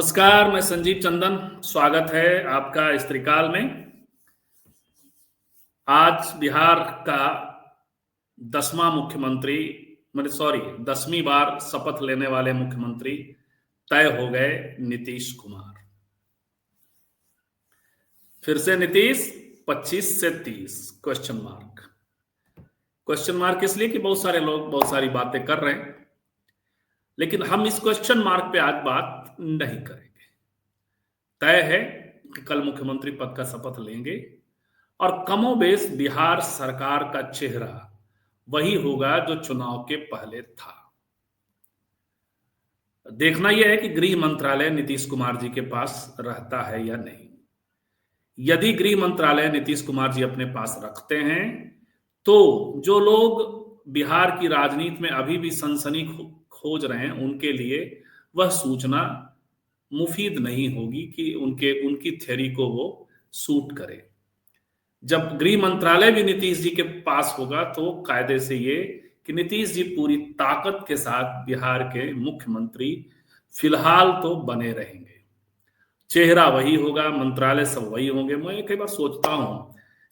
नमस्कार, मैं संजीव चंदन। स्वागत है आपका इस त्रिकाल में। आज बिहार का 10वीं बार शपथ लेने वाले मुख्यमंत्री तय हो गए, नीतीश कुमार। फिर से नीतीश 25 से 30 क्वेश्चन मार्क इसलिए कि बहुत सारे लोग बहुत सारी बातें कर रहे हैं, लेकिन हम इस क्वेश्चन मार्क पे आज बात नहीं करेंगे। तय है कि कल मुख्यमंत्री पद का शपथ लेंगे और कमोबेश बिहार सरकार का चेहरा वही होगा जो चुनाव के पहले था। देखना यह है कि गृह मंत्रालय नीतीश कुमार जी के पास रहता है या नहीं। यदि गृह मंत्रालय नीतीश कुमार जी अपने पास रखते हैं तो जो लोग बिहार की राजनीति में अभी भी सनसनी खोज रहे हैं, उनके लिए वह सूचना मुफीद नहीं होगी कि उनकी थ्योरी को वो सूट करे। जब गृह मंत्रालय भी नीतीश जी के पास होगा तो कायदे से ये कि नीतीश जी पूरी ताकत के साथ बिहार के मुख्यमंत्री फिलहाल तो बने रहेंगे। चेहरा वही होगा, मंत्रालय सब वही होंगे। मैं कई बार सोचता हूं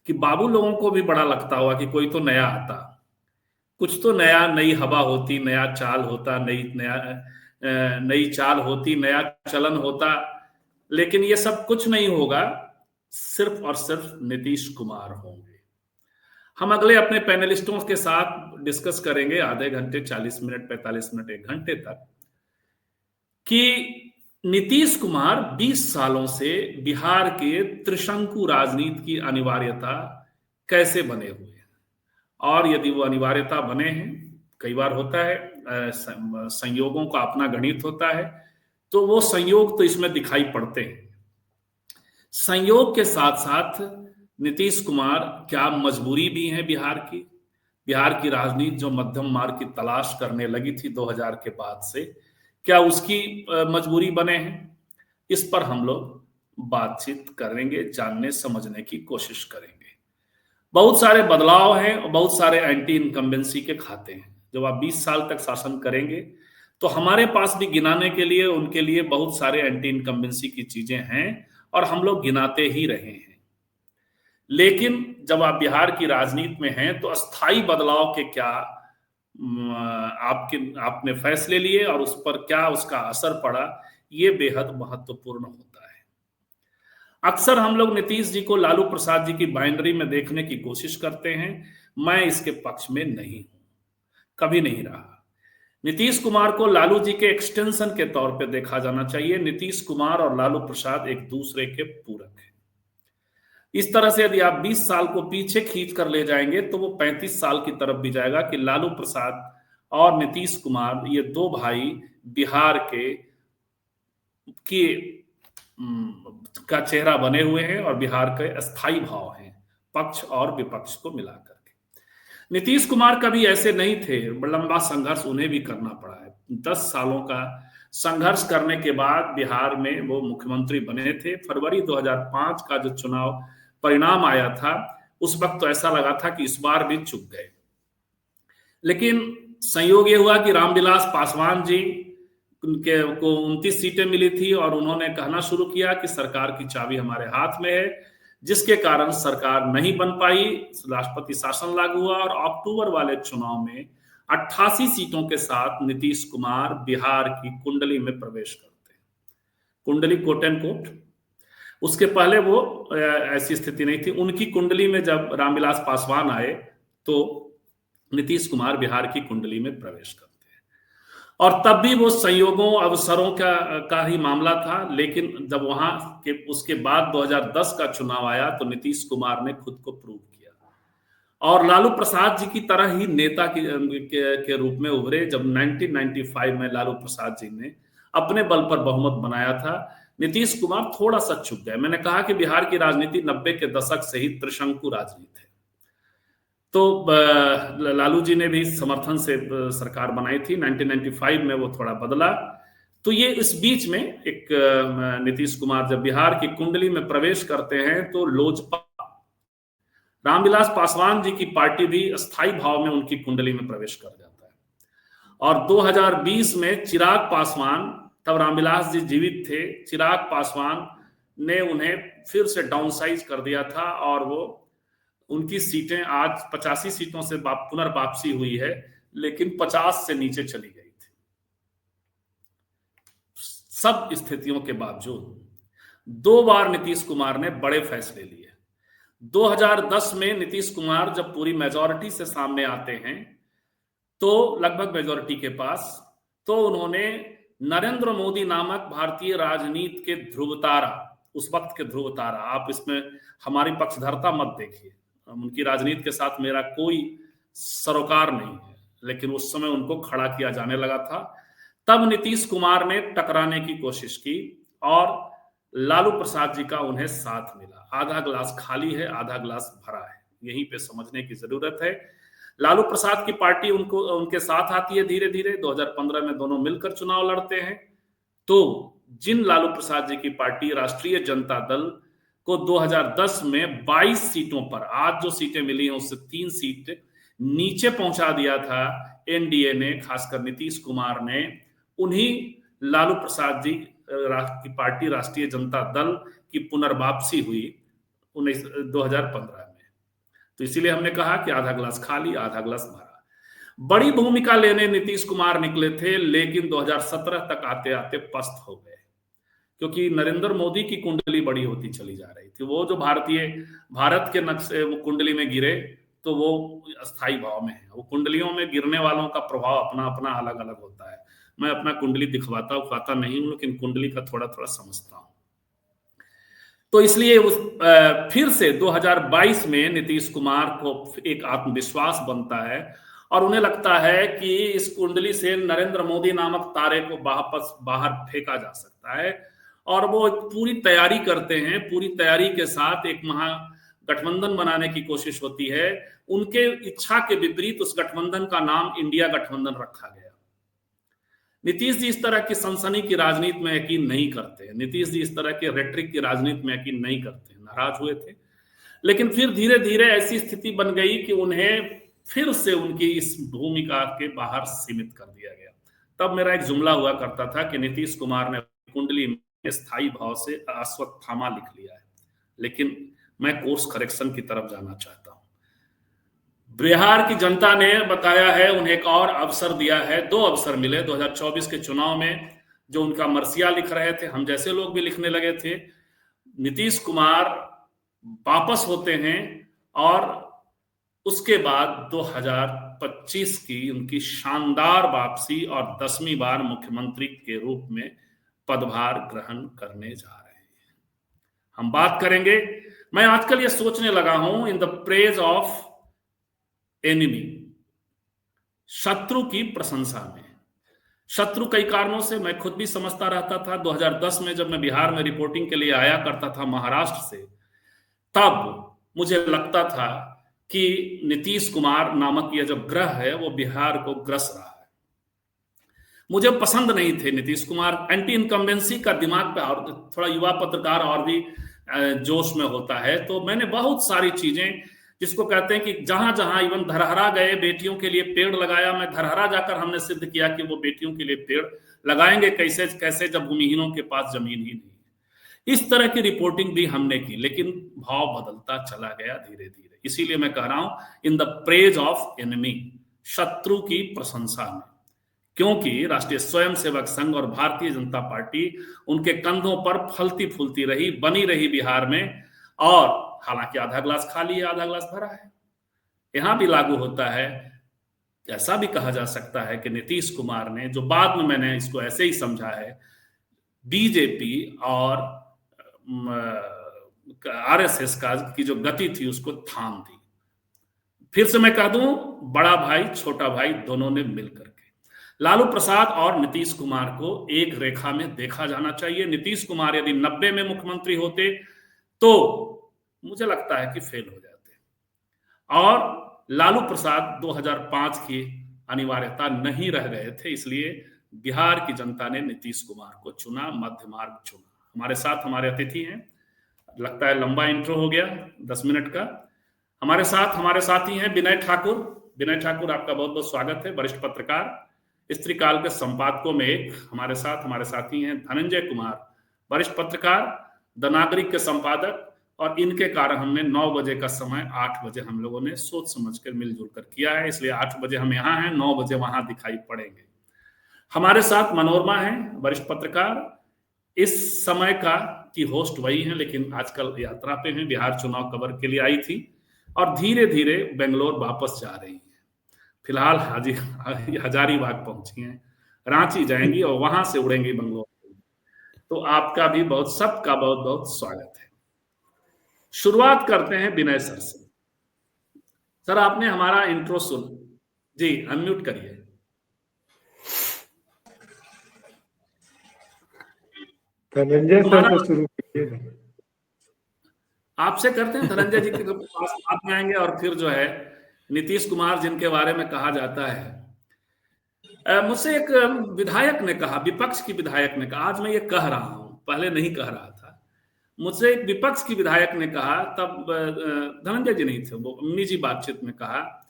कि बाबू लोगों को भी बड़ा लगता होगा कि कोई तो नया आता, कुछ तो नया, नई हवा होती, नया चाल होता, नई चाल होती, नया चलन होता। लेकिन ये सब कुछ नहीं होगा, सिर्फ और सिर्फ नीतीश कुमार होंगे। हम अगले अपने पैनलिस्टों के साथ डिस्कस करेंगे आधे घंटे, 40 मिनट, 45 मिनट, 1 घंटे तक, कि नीतीश कुमार 20 सालों से बिहार के त्रिशंकु राजनीति की अनिवार्यता कैसे बने हुए हैं, और यदि वो अनिवार्यता बने हैं, कई बार होता है संयोगों का अपना गणित होता है, तो वो संयोग तो इसमें दिखाई पड़ते हैं। संयोग के साथ साथ नीतीश कुमार क्या मजबूरी भी है बिहार की राजनीति जो मध्यम मार्ग की तलाश करने लगी थी 2000 के बाद से, क्या उसकी मजबूरी बने हैं? इस पर हम लोग बातचीत करेंगे, जानने समझने की कोशिश करेंगे। बहुत सारे बदलाव हैं और बहुत सारे एंटी इनकम्बेंसी के खाते हैं। जब आप 20 साल तक शासन करेंगे तो हमारे पास भी गिनाने के लिए उनके लिए बहुत सारे एंटी इनकम्बेंसी की चीजें हैं और हम लोग गिनाते ही रहे हैं। लेकिन जब आप बिहार की राजनीति में हैं तो अस्थाई बदलाव के क्या आपने फैसले लिए और उस पर क्या उसका असर पड़ा, ये बेहद महत्वपूर्ण होता है। अक्सर हम लोग नीतीश जी को लालू प्रसाद जी की बाइनरी में देखने की कोशिश करते हैं। मैं इसके पक्ष में नहीं हूं, कभी नहीं रहा। नीतीश कुमार को लालू जी के एक्सटेंशन के तौर पे देखा जाना चाहिए। नीतीश कुमार और लालू प्रसाद एक दूसरे के पूरक हैं। इस तरह से यदि आप 20 साल को पीछे खींच कर ले जाएंगे तो वो 35 साल की तरफ भी जाएगा कि लालू प्रसाद और नीतीश कुमार, ये दो भाई बिहार का चेहरा बने हुए हैं और बिहार के अस्थाई भाव हैं, पक्ष और विपक्ष को मिलाकर के। नीतीश कुमार कभी ऐसे नहीं थे, लंबा संघर्ष उन्हें भी करना पड़ा है। 10 सालों का संघर्ष करने के बाद बिहार में वो मुख्यमंत्री बने थे। फरवरी 2005 का जो चुनाव परिणाम आया था, उस वक्त तो ऐसा लगा था कि इस बार भी चूक गए। लेकिन संयोग ये हुआ कि रामविलास पासवान जी को 29 सीटें मिली थी और उन्होंने कहना शुरू किया कि सरकार की चाबी हमारे हाथ में है, जिसके कारण सरकार नहीं बन पाई। राष्ट्रपति शासन लागू हुआ और अक्टूबर वाले चुनाव में 88 सीटों के साथ नीतीश कुमार बिहार की कुंडली में प्रवेश करते हैं। कुंडली कोट एंड कोट, उसके पहले वो ऐसी स्थिति नहीं थी। उनकी कुंडली में जब रामविलास पासवान आए तो नीतीश कुमार बिहार की कुंडली में प्रवेश करते हैं, और तब भी वो संयोगों अवसरों का ही मामला था। लेकिन जब वहां के उसके बाद 2010 का चुनाव आया तो नीतीश कुमार ने खुद को प्रूव किया और लालू प्रसाद जी की तरह ही नेता के रूप में उभरे। जब 1995 में लालू प्रसाद जी ने अपने बल पर बहुमत बनाया था, नीतीश कुमार थोड़ा सा चूक गए। मैंने कहा कि बिहार की राजनीति 90 के दशक से ही त्रिशंकु राजनीति है। तो लालू जी ने भी समर्थन से सरकार बनाई थी। 1995 में वो थोड़ा बदला। तो ये इस बीच में एक नीतीश कुमार जब बिहार की कुंडली में प्रवेश करते हैं तो लोजपा, रामविलास पासवान जी की पार्टी भी अस्थाई भाव में उनकी कुंडली में प्रवेश कर जाता है। और 2020 में चिराग पासवान तब रामविलास जी जीवित थे। चिराग पासवान ने उन्हें फिर से डाउनसाइज कर दिया था और वो उनकी सीटें आज 85 सीटों से पुनर्वापसी हुई है, लेकिन 50 से नीचे चली गई थी। सब स्थितियों के बावजूद 2 बार नीतीश कुमार ने बड़े फैसले लिए। 2010 में नीतीश कुमार जब पूरी मेजॉरिटी से सामने आते हैं, तो लगभग मेजॉरिटी के पास, तो उन्होंने नरेंद्र मोदी नामक भारतीय राजनीति के ध्रुव तारा, उस वक्त के ध्रुव तारा, आप इसमें हमारी पक्षधरता मत देखिए, उनकी राजनीति के साथ मेरा कोई सरोकार नहीं है, लेकिन उस समय उनको खड़ा किया जाने लगा था। तब नीतीश कुमार ने टकराने की कोशिश की और लालू प्रसाद जी का उन्हें साथ मिला। आधा ग्लास खाली है, आधा ग्लास भरा है, यहीं पे समझने की जरूरत है। लालू प्रसाद की पार्टी उनके साथ आती है धीरे धीरे। 2015 में दोनों मिलकर चुनाव लड़ते हैं। तो जिन लालू प्रसाद जी की पार्टी राष्ट्रीय जनता दल को 2010 में 22 सीटों पर, आज जो सीटें मिली हैं उससे 3 सीट नीचे पहुंचा दिया था एनडीए ने, खासकर नीतीश कुमार ने, उन्हीं लालू प्रसाद जी की पार्टी राष्ट्रीय जनता दल की पुनर्वापसी हुई 2015 में। तो इसीलिए हमने कहा कि आधा ग्लास खाली, आधा ग्लास भरा। बड़ी भूमिका लेने नीतीश कुमार निकले थे, लेकिन 2017 तक आते आते पस्त हो गए, क्योंकि नरेंद्र मोदी की कुंडली बड़ी होती चली जा रही थी। वो जो भारत के नक्शे वो कुंडली में गिरे, तो वो अस्थाई भाव में है। वो कुंडलियों में गिरने वालों का प्रभाव अपना अपना अलग अलग होता है। मैं अपना कुंडली दिखवाता नहीं हूं, लेकिन कुंडली का थोड़ा थोड़ा समझता हूं। तो इसलिए फिर से 2022 में नीतीश कुमार को एक आत्मविश्वास बनता है और उन्हें लगता है कि इस कुंडली से नरेंद्र मोदी नामक तारे को वापस बाहर फेंका जा सकता है, और वो पूरी तैयारी करते हैं। पूरी तैयारी के साथ एक महागठबंधन बनाने की कोशिश होती है। उनके इच्छा के विपरीत उस गठबंधन का नाम इंडिया गठबंधन रखा गया। नीतीश जी इस तरह की सनसनी की राजनीति में यकीन नहीं करते। नीतीश जी इस तरह के रेटरिक की राजनीति में यकीन नहीं करते, नाराज हुए थे। लेकिन फिर धीरे धीरे ऐसी स्थिति बन गई कि उन्हें फिर से उनकी इस भूमिका के बाहर सीमित कर दिया गया। तब मेरा एक जुमला हुआ करता था कि नीतीश कुमार ने कुंडली में स्थायी भाव से अश्वत्थामा लिख लिया है, लेकिन मैं कोर्स करेक्शन की तरफ जाना चाहता हूं। बिहार की जनता ने बताया है, उन्हें एक और अवसर दिया है। 2 अवसर मिले 2024 के चुनाव में, जो उनका मरसिया लिख रहे थे, हम जैसे लोग भी लिखने लगे थे। नीतीश कुमार वापस होते हैं और उसके बाद 2025 की उनकी शानदार वापसी और 10वीं बार मुख्यमंत्री के रूप में पदभार ग्रहण करने जा रहे हैं। हम बात करेंगे, मैं आजकल ये सोचने लगा हूं, in the praise of enemy, शत्रु की प्रशंसा में। शत्रु कई कारणों से मैं खुद भी समझता रहता था। 2010 में जब मैं बिहार में रिपोर्टिंग के लिए आया करता था महाराष्ट्र से, तब मुझे लगता था कि नीतीश कुमार नामक यह जो ग्रह है वो बिहार को ग्रस रहा है। मुझे पसंद नहीं थे नीतीश कुमार। एंटी इनकम्बेंसी का दिमाग पे, और थोड़ा युवा पत्रकार और भी जोश में होता है, तो मैंने बहुत सारी चीजें, जिसको कहते हैं कि जहां जहां इवन धरहरा गए बेटियों के लिए पेड़ लगाया। मैं धरहरा जाकर हमने सिद्ध किया कि वो बेटियों के लिए पेड़ लगाएंगे कैसे कैसे, जब भूमिहीनों के पास जमीन ही नहीं। इस तरह की रिपोर्टिंग भी हमने की, लेकिन भाव बदलता चला गया धीरे धीरे। इसीलिए मैं कह रहा हूं, in the praise of enemy, शत्रु की प्रशंसा में, क्योंकि राष्ट्रीय स्वयंसेवक संघ और भारतीय जनता पार्टी उनके कंधों पर फलती फूलती रही, बनी रही बिहार में। और हालांकि आधा ग्लास खाली है, आधा ग्लास भरा है। यहां भी लागू होता है। ऐसा भी कहा जा सकता है कि नीतीश कुमार ने, जो बाद में मैंने इसको ऐसे ही समझा है, बीजेपी और आरएसएस का की जो गति थी उसको थाम दी। फिर से मैं कह दूं, बड़ा भाई छोटा भाई दोनों ने मिलकर के। लालू प्रसाद और नीतीश कुमार को एक रेखा में देखा जाना चाहिए। नीतीश कुमार यदि 90 में मुख्यमंत्री होते तो मुझे लगता है कि फेल हो जाते, और लालू प्रसाद 2005 की अनिवार्यता नहीं रह गए थे। इसलिए बिहार की जनता ने नीतीश कुमार को चुना, मध्य मार्ग चुना। हमारे साथ हमारे अतिथि हैं, लगता है लंबा इंट्रो हो गया 10 मिनट का। हमारे साथी हैं विनय ठाकुर। विनय ठाकुर, आपका बहुत बहुत स्वागत है, वरिष्ठ पत्रकार। स्त्री काल के संपादकों में एक हमारे साथी हैं धनंजय कुमार, वरिष्ठ पत्रकार, द नागरिक के संपादक, और इनके कारण हमने 9 बजे का समय 8 बजे हम लोगों ने सोच समझ कर मिलजुल कर किया है, इसलिए 8 बजे हम यहाँ हैं, 9 बजे वहां दिखाई पड़ेंगे। हमारे साथ मनोरमा है, वरिष्ठ पत्रकार, इस समय का की होस्ट वही है, लेकिन आजकल यात्रा पे हैं, बिहार चुनाव कवर के लिए आई थी और धीरे धीरे बेंगलोर वापस जा रही है। फिलहाल हजारीबाग पहुंची हैं, रांची जाएंगी और वहां से उड़ेंगी बंगलोर। तो आपका भी सबका बहुत बहुत स्वागत है। शुरुआत करते हैं विनय सर से। सर, आपने हमारा इंट्रो सुन जी, अनम्यूट करिए। धनंजय सर से शुरू कीजिए। आपसे करते हैं, धनंजय जी के पास बाद में आएंगे और फिर जो है नीतीश कुमार जिनके बारे में कहा जाता है। मुझसे एक विधायक ने कहा, विपक्ष की विधायक ने कहा, आज मैं ये कह रहा हूं, पहले नहीं कह रहा था, मुझसे एक विपक्ष की विधायक ने कहा, तब धनंजय जी नहीं थे, वो निजी बातचीत में कहा,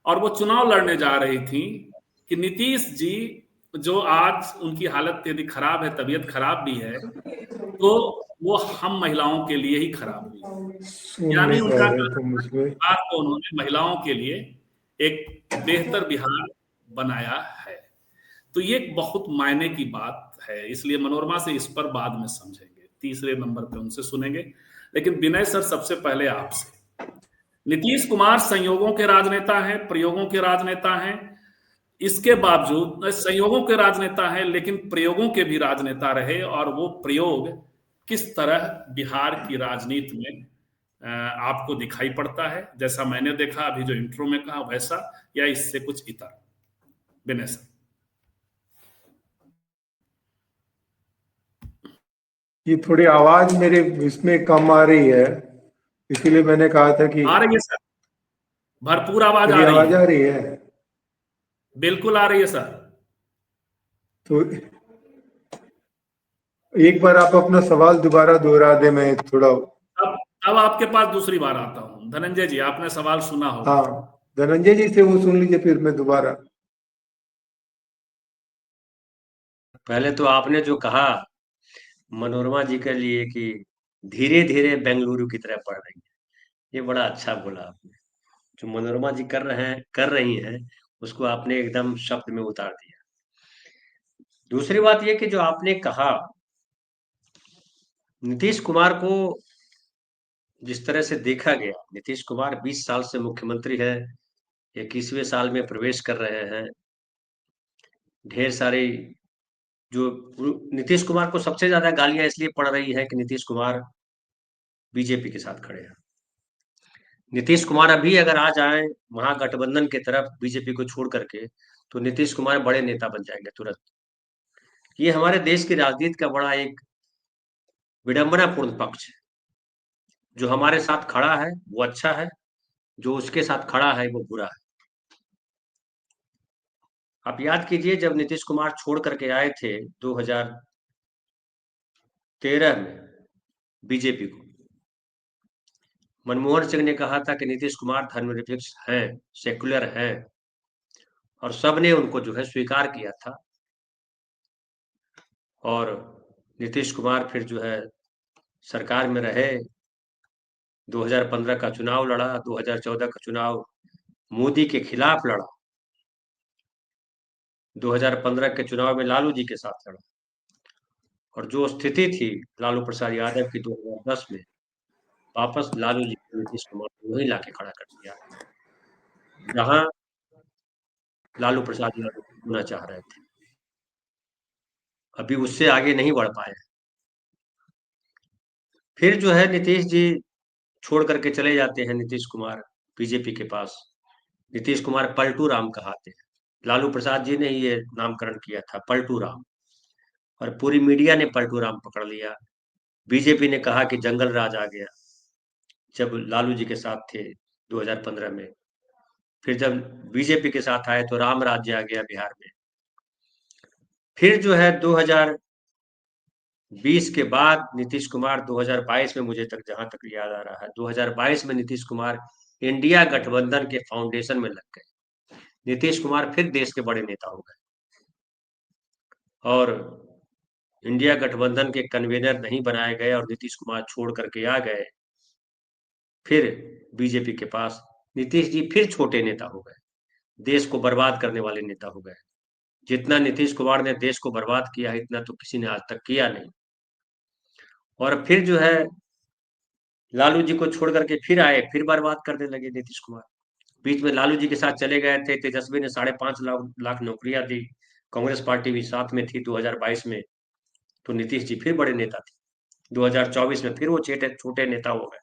और वो चुनाव लड़ने जा रही थी, कि नीतीश जी जो आज उनकी हालत यदि खराब है, तबीयत खराब भी है, तो वो हम महिलाओं के लिए ही खराब हुई। यानी उनका बिहार को उन्होंने महिलाओं के लिए एक बेहतर बिहार बनाया है। तो ये एक बहुत मायने की बात है, इसलिए मनोरमा से इस पर बाद में समझेंगे, तीसरे नंबर पे उनसे सुनेंगे। लेकिन विनय सर, सबसे पहले आपसे, नीतीश कुमार संयोगों के राजनेता हैं, प्रयोगों के राजनेता हैं, इसके बावजूद संयोगों के राजनेता हैं लेकिन प्रयोगों के भी राजनेता रहे, और वो प्रयोग किस तरह बिहार की राजनीति में आपको दिखाई पड़ता है, जैसा मैंने देखा अभी जो इंट्रो में कहा वैसा, या इससे कुछ इतर? विनय सर। ये थोड़ी आवाज मेरे इसमें कम आ रही है, इसीलिए मैंने कहा था कि आ रही है सर, भरपूर आवाज आ आवाज आ रही है। बिल्कुल आ रही है सर। तो एक बार आप अपना सवाल दोबारा दोहरा दे, मैं थोड़ा। अब आपके पास दूसरी बार आता हूं। धनंजय जी, आपने सवाल सुना होगा। हाँ, धनंजय जी से वो सुन लीजिए, फिर मैं दोबारा। पहले तो आपने जो कहा मनोरमा जी के लिए कि धीरे धीरे बेंगलुरु की तरह पढ़ रही है, ये बड़ा अच्छा बोला आपने। जो मनोरमा जी कर रही हैं, उसको आपने एकदम शब्द में उतार दिया। दूसरी बात ये कि जो आपने कहा, नीतीश कुमार को जिस तरह से देखा गया, नीतीश कुमार 20 साल से मुख्यमंत्री है, 21वें साल में प्रवेश कर रहे हैं। ढेर सारी जो नीतीश कुमार को सबसे ज्यादा गालियां इसलिए पड़ रही है कि नीतीश कुमार बीजेपी के साथ खड़े हैं। नीतीश कुमार अभी अगर आ जाए महागठबंधन की तरफ बीजेपी को छोड़ करके, तो नीतीश कुमार बड़े नेता बन जाएंगे तुरंत। ये हमारे देश की राजनीति का बड़ा एक विडंबनापूर्ण पक्ष है। जो हमारे साथ खड़ा है वो अच्छा है, जो उसके साथ खड़ा है वो बुरा है। आप याद कीजिए, जब नीतीश कुमार छोड़ करके आए थे 2013 में बीजेपी को, मनमोहन सिंह ने कहा था कि नीतीश कुमार धर्मनिरपेक्ष हैं, सेक्युलर हैं, और सबने उनको जो है स्वीकार किया था। और नीतीश कुमार फिर जो है सरकार में रहे, 2015 का चुनाव लड़ा, 2014 का चुनाव मोदी के खिलाफ लड़ा, 2015 के चुनाव में लालू जी के साथ लड़ा, और जो स्थिति थी लालू प्रसाद यादव की 2010 में, वापस लालू जी को नीतीश कुमार को वही लाके खड़ा कर दिया, जहां लालू प्रसाद यादव होना चाह रहे थे। अभी उससे आगे नहीं बढ़ पाए। फिर जो है नीतीश जी छोड़ करके चले जाते हैं, नीतीश कुमार बीजेपी के पास। नीतीश कुमार पलटू राम कहाते हैं, लालू प्रसाद जी ने ही ये नामकरण किया था पलटू राम, और पूरी मीडिया ने पलटू राम पकड़ लिया। बीजेपी ने कहा कि जंगल राज आ गया जब लालू जी के साथ थे 2015 में। फिर जब बीजेपी के साथ आए तो राम राज्य आ गया बिहार में। फिर जो है 2020 के बाद नीतीश कुमार 2022 में, मुझे तक जहां तक याद आ रहा है, 2022 में नीतीश कुमार इंडिया गठबंधन के फाउंडेशन में लग गए। नीतीश कुमार फिर देश के बड़े नेता हो गए। और इंडिया गठबंधन के कन्वीनर नहीं बनाए गए और नीतीश कुमार छोड़ करके आ गए, फिर बीजेपी के पास नीतीश जी फिर छोटे नेता हो गए, देश को बर्बाद करने वाले नेता हो गए। जितना नीतीश कुमार ने देश को बर्बाद किया है, इतना तो किसी ने आज तक किया नहीं। और फिर जो है लालू जी को छोड़ करके फिर आए, फिर बर्बाद करने लगे नीतीश कुमार। बीच में लालू जी के साथ चले गए थे, तेजस्वी ने 5.5 लाख नौकरियां दी, कांग्रेस पार्टी भी साथ में थी 2022 में, तो नीतीश जी फिर बड़े नेता थे। 2024 में फिर वो छोटे छोटे नेता हो गए।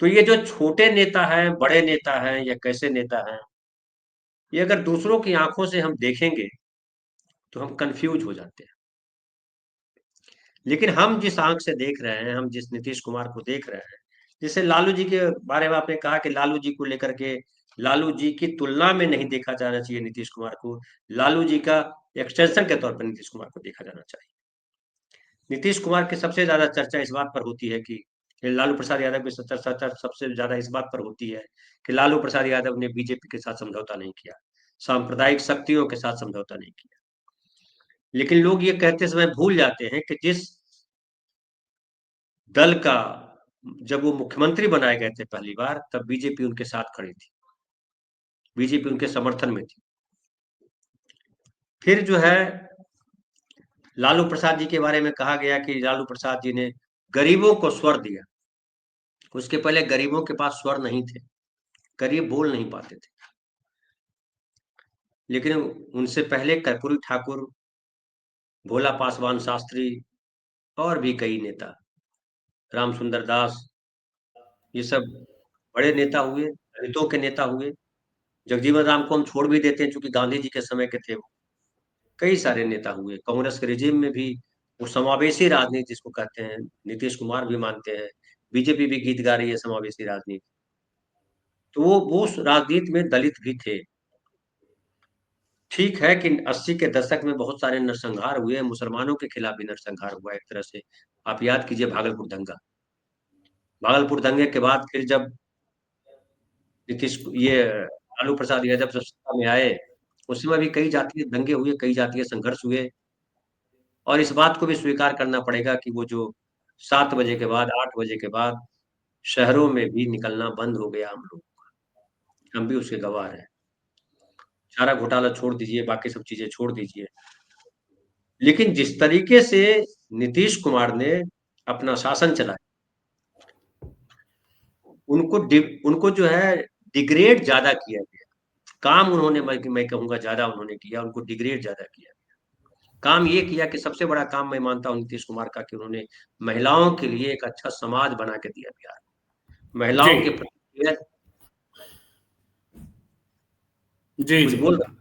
तो ये जो छोटे नेता हैं, बड़े नेता हैं या कैसे नेता हैं, ये अगर दूसरों की आंखों से हम देखेंगे तो हम कंफ्यूज हो जाते हैं। लेकिन हम जिस आंख से देख रहे हैं, हम जिस नीतीश कुमार को देख रहे हैं, जैसे लालू जी के बारे में आपने कहा कि लालू जी को लेकर के, लालू जी की तुलना में नहीं देखा जाना चाहिए नीतीश कुमार को, लालू जी का एक्सटेंशन के तौर पर नीतीश कुमार को देखा जाना चाहिए। नीतीश कुमार की सबसे ज्यादा चर्चा इस बात पर होती है कि लालू प्रसाद यादव की चर्चा सबसे ज्यादा इस बात पर होती है कि लालू प्रसाद यादव ने बीजेपी के साथ समझौता नहीं किया, सांप्रदायिक शक्तियों के साथ समझौता नहीं किया। लेकिन लोग ये कहते समय भूल जाते हैं कि जिस दल का, जब वो मुख्यमंत्री बनाए गए थे पहली बार, तब बीजेपी उनके साथ खड़ी थी, बीजेपी उनके समर्थन में थी। फिर जो है लालू प्रसाद जी के बारे में कहा गया कि लालू प्रसाद जी ने गरीबों को स्वर दिया। उसके पहले गरीबों के पास स्वर नहीं थे, गरीब बोल नहीं पाते थे। लेकिन उनसे पहले कर्पूरी ठाकुर, भोला पासवान शास्त्री और भी कई नेता, राम सुंदर दास, ये सब बड़े नेता हुए, दलितों के नेता हुए। जगजीवन राम को हम छोड़ भी देते हैं, चूंकि गांधी जी के समय के थे वो। कई सारे नेता हुए कांग्रेस के रिजीम में भी। वो समावेशी राजनीति जिसको कहते हैं, नीतीश कुमार भी मानते हैं, बीजेपी भी गीत गा रही है समावेशी राजनीति। तो वो उस राजनीति में दलित भी थे। ठीक है कि 80 के दशक में बहुत सारे नरसंहार हुए, मुसलमानों के खिलाफ भी नरसंहार हुआ एक तरह से। आप याद कीजिए भागलपुर दंगा। भागलपुर दंगे के बाद फिर जब ये लालू प्रसाद यादव जब सत्ता में आए, उस समय भी कई जातीय दंगे हुए, कई जातीय संघर्ष हुए। और इस बात को भी स्वीकार करना पड़ेगा कि वो जो 7 बजे के बाद, 8 बजे के बाद शहरों में भी निकलना बंद हो गया हम लोग, हम भी उसके गवाह हैं। चारा घोटाला छोड़ दीजिए, बाकी सब चीजें छोड़ दीजिए, लेकिन जिस तरीके से नीतीश कुमार ने अपना शासन चलाया, उनको जो है डिग्रेड ज्यादा किया गया। काम उन्होंने, मैं कहूंगा ज्यादा उन्होंने किया, उनको डिग्रेड ज्यादा किया। काम ये किया कि सबसे बड़ा काम मैं मानता हूँ नीतीश कुमार का कि उन्होंने महिलाओं के लिए एक अच्छा समाज बना के दिया बिहार। जी महिलाओं के प्रति जी कुछ जी। बोल रहा।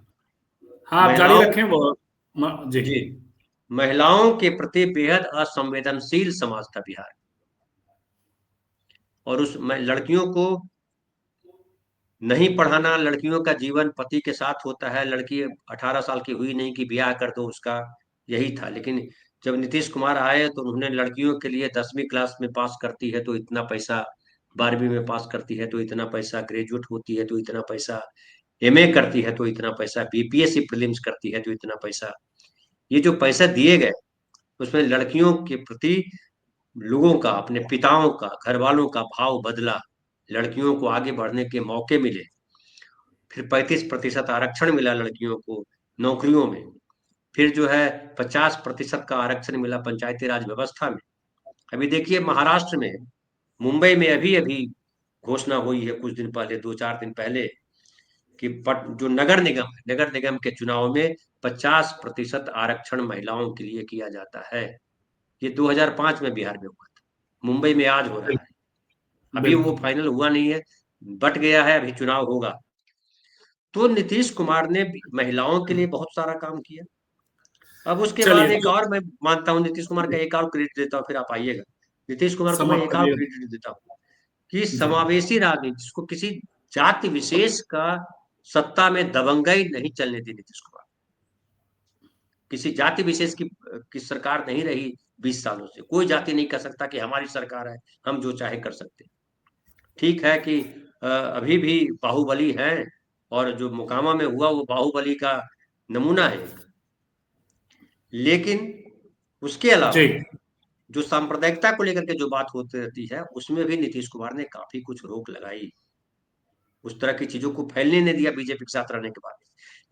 हाँ, आप जारी महिलाओं, रखें वो। जी जी, महिलाओं के प्रति बेहद असंवेदनशील समाज था बिहार। और उस लड़कियों को नहीं पढ़ाना, लड़कियों का जीवन पति के साथ होता है, लड़की 18 साल की हुई नहीं कि ब्याह कर दो उसका, यही था। लेकिन जब नीतीश कुमार आए तो उन्होंने लड़कियों के लिए 10वीं क्लास में पास करती है तो इतना पैसा, 12वीं में पास करती है तो इतना पैसा, ग्रेजुएट होती है तो इतना पैसा, एमए करती है तो इतना पैसा, बीपीएससी प्रीलिम्स करती है तो इतना पैसा। ये जो पैसा दिए गए, उसमें लड़कियों के प्रति लोगों का, अपने पिताओं का, घर वालों का भाव बदला, लड़कियों को आगे बढ़ने के मौके मिले। फिर 35% आरक्षण मिला लड़कियों को नौकरियों में। फिर जो है 50% का आरक्षण मिला पंचायती राज व्यवस्था में। अभी देखिए महाराष्ट्र में, मुंबई में अभी अभी घोषणा हुई है कुछ दिन पहले, 2-4 दिन पहले, कि जो नगर निगम के चुनाव में 50% आरक्षण महिलाओं के लिए किया जाता है। ये 2005 में बिहार में हुआ था, मुंबई में आज हो रहा है। अभी वो बिल्कुल। फाइनल हुआ नहीं है, बट गया है, अभी चुनाव होगा। तो नीतीश कुमार ने महिलाओं के लिए बहुत सारा काम किया। अब उसके चलिए बाद एक तो और मैं मानता हूँ नीतीश कुमार का, एक और क्रेडिट देता हूँ, फिर आप आइएगा। नीतीश कुमार को मैं समाप्त एक और करिए। क्रेडिट देता हूँ कि जी समावेशी राजनीति, जिसको किसी जाति विशेष का सत्ता में दबंगई नहीं चलने दी नीतीश कुमार। किसी जाति विशेष की सरकार नहीं रही 20 सालों से। कोई जाति नहीं कह सकता कि हमारी सरकार है, हम जो चाहे कर सकते। ठीक है कि अभी भी बाहुबली है, और जो मोकामा में हुआ वो बाहुबली का नमूना है। लेकिन उसके अलावा जी जो सांप्रदायिकता को लेकर के जो बात होती रहती है, उसमें भी नीतीश कुमार ने काफी कुछ रोक लगाई, उस तरह की चीजों को फैलने नहीं दिया बीजेपी के साथ रहने के बाद।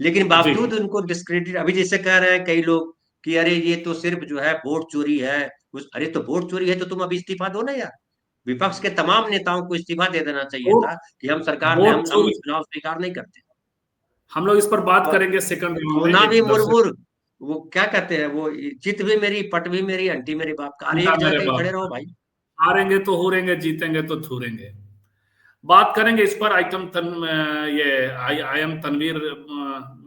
लेकिन जी बावजूद उनको डिस्क्रेडिट, अभी जैसे कह रहे हैं कई लोग कि अरे ये तो सिर्फ जो है वोट चोरी है, अरे तो वोट चोरी है तो तुम अभी इस्तीफा दो ना यार। विपक्ष के तमाम नेताओं को इस्तीफा दे देना चाहिए वोट था कि हम सरकार में वोट हम चोरी चुनाव स्वीकार नहीं करते। हम लोग इस पर बात और करेंगे सेकंड राउंड में, सोना भी एक दर्शक। मुरमुर, वो क्या कहते हैं, वो चित भी मेरी पट भी मेरी अंटी मेरे बाप का, अरे घंटा एक जगह मेरे कहीं बाप खड़े का। रहो भाई। हारेंगे तो हुरेंगे, जीतेंगे तो थूरेंगे। बात करेंगे इस पर। ये आई एम तनवीर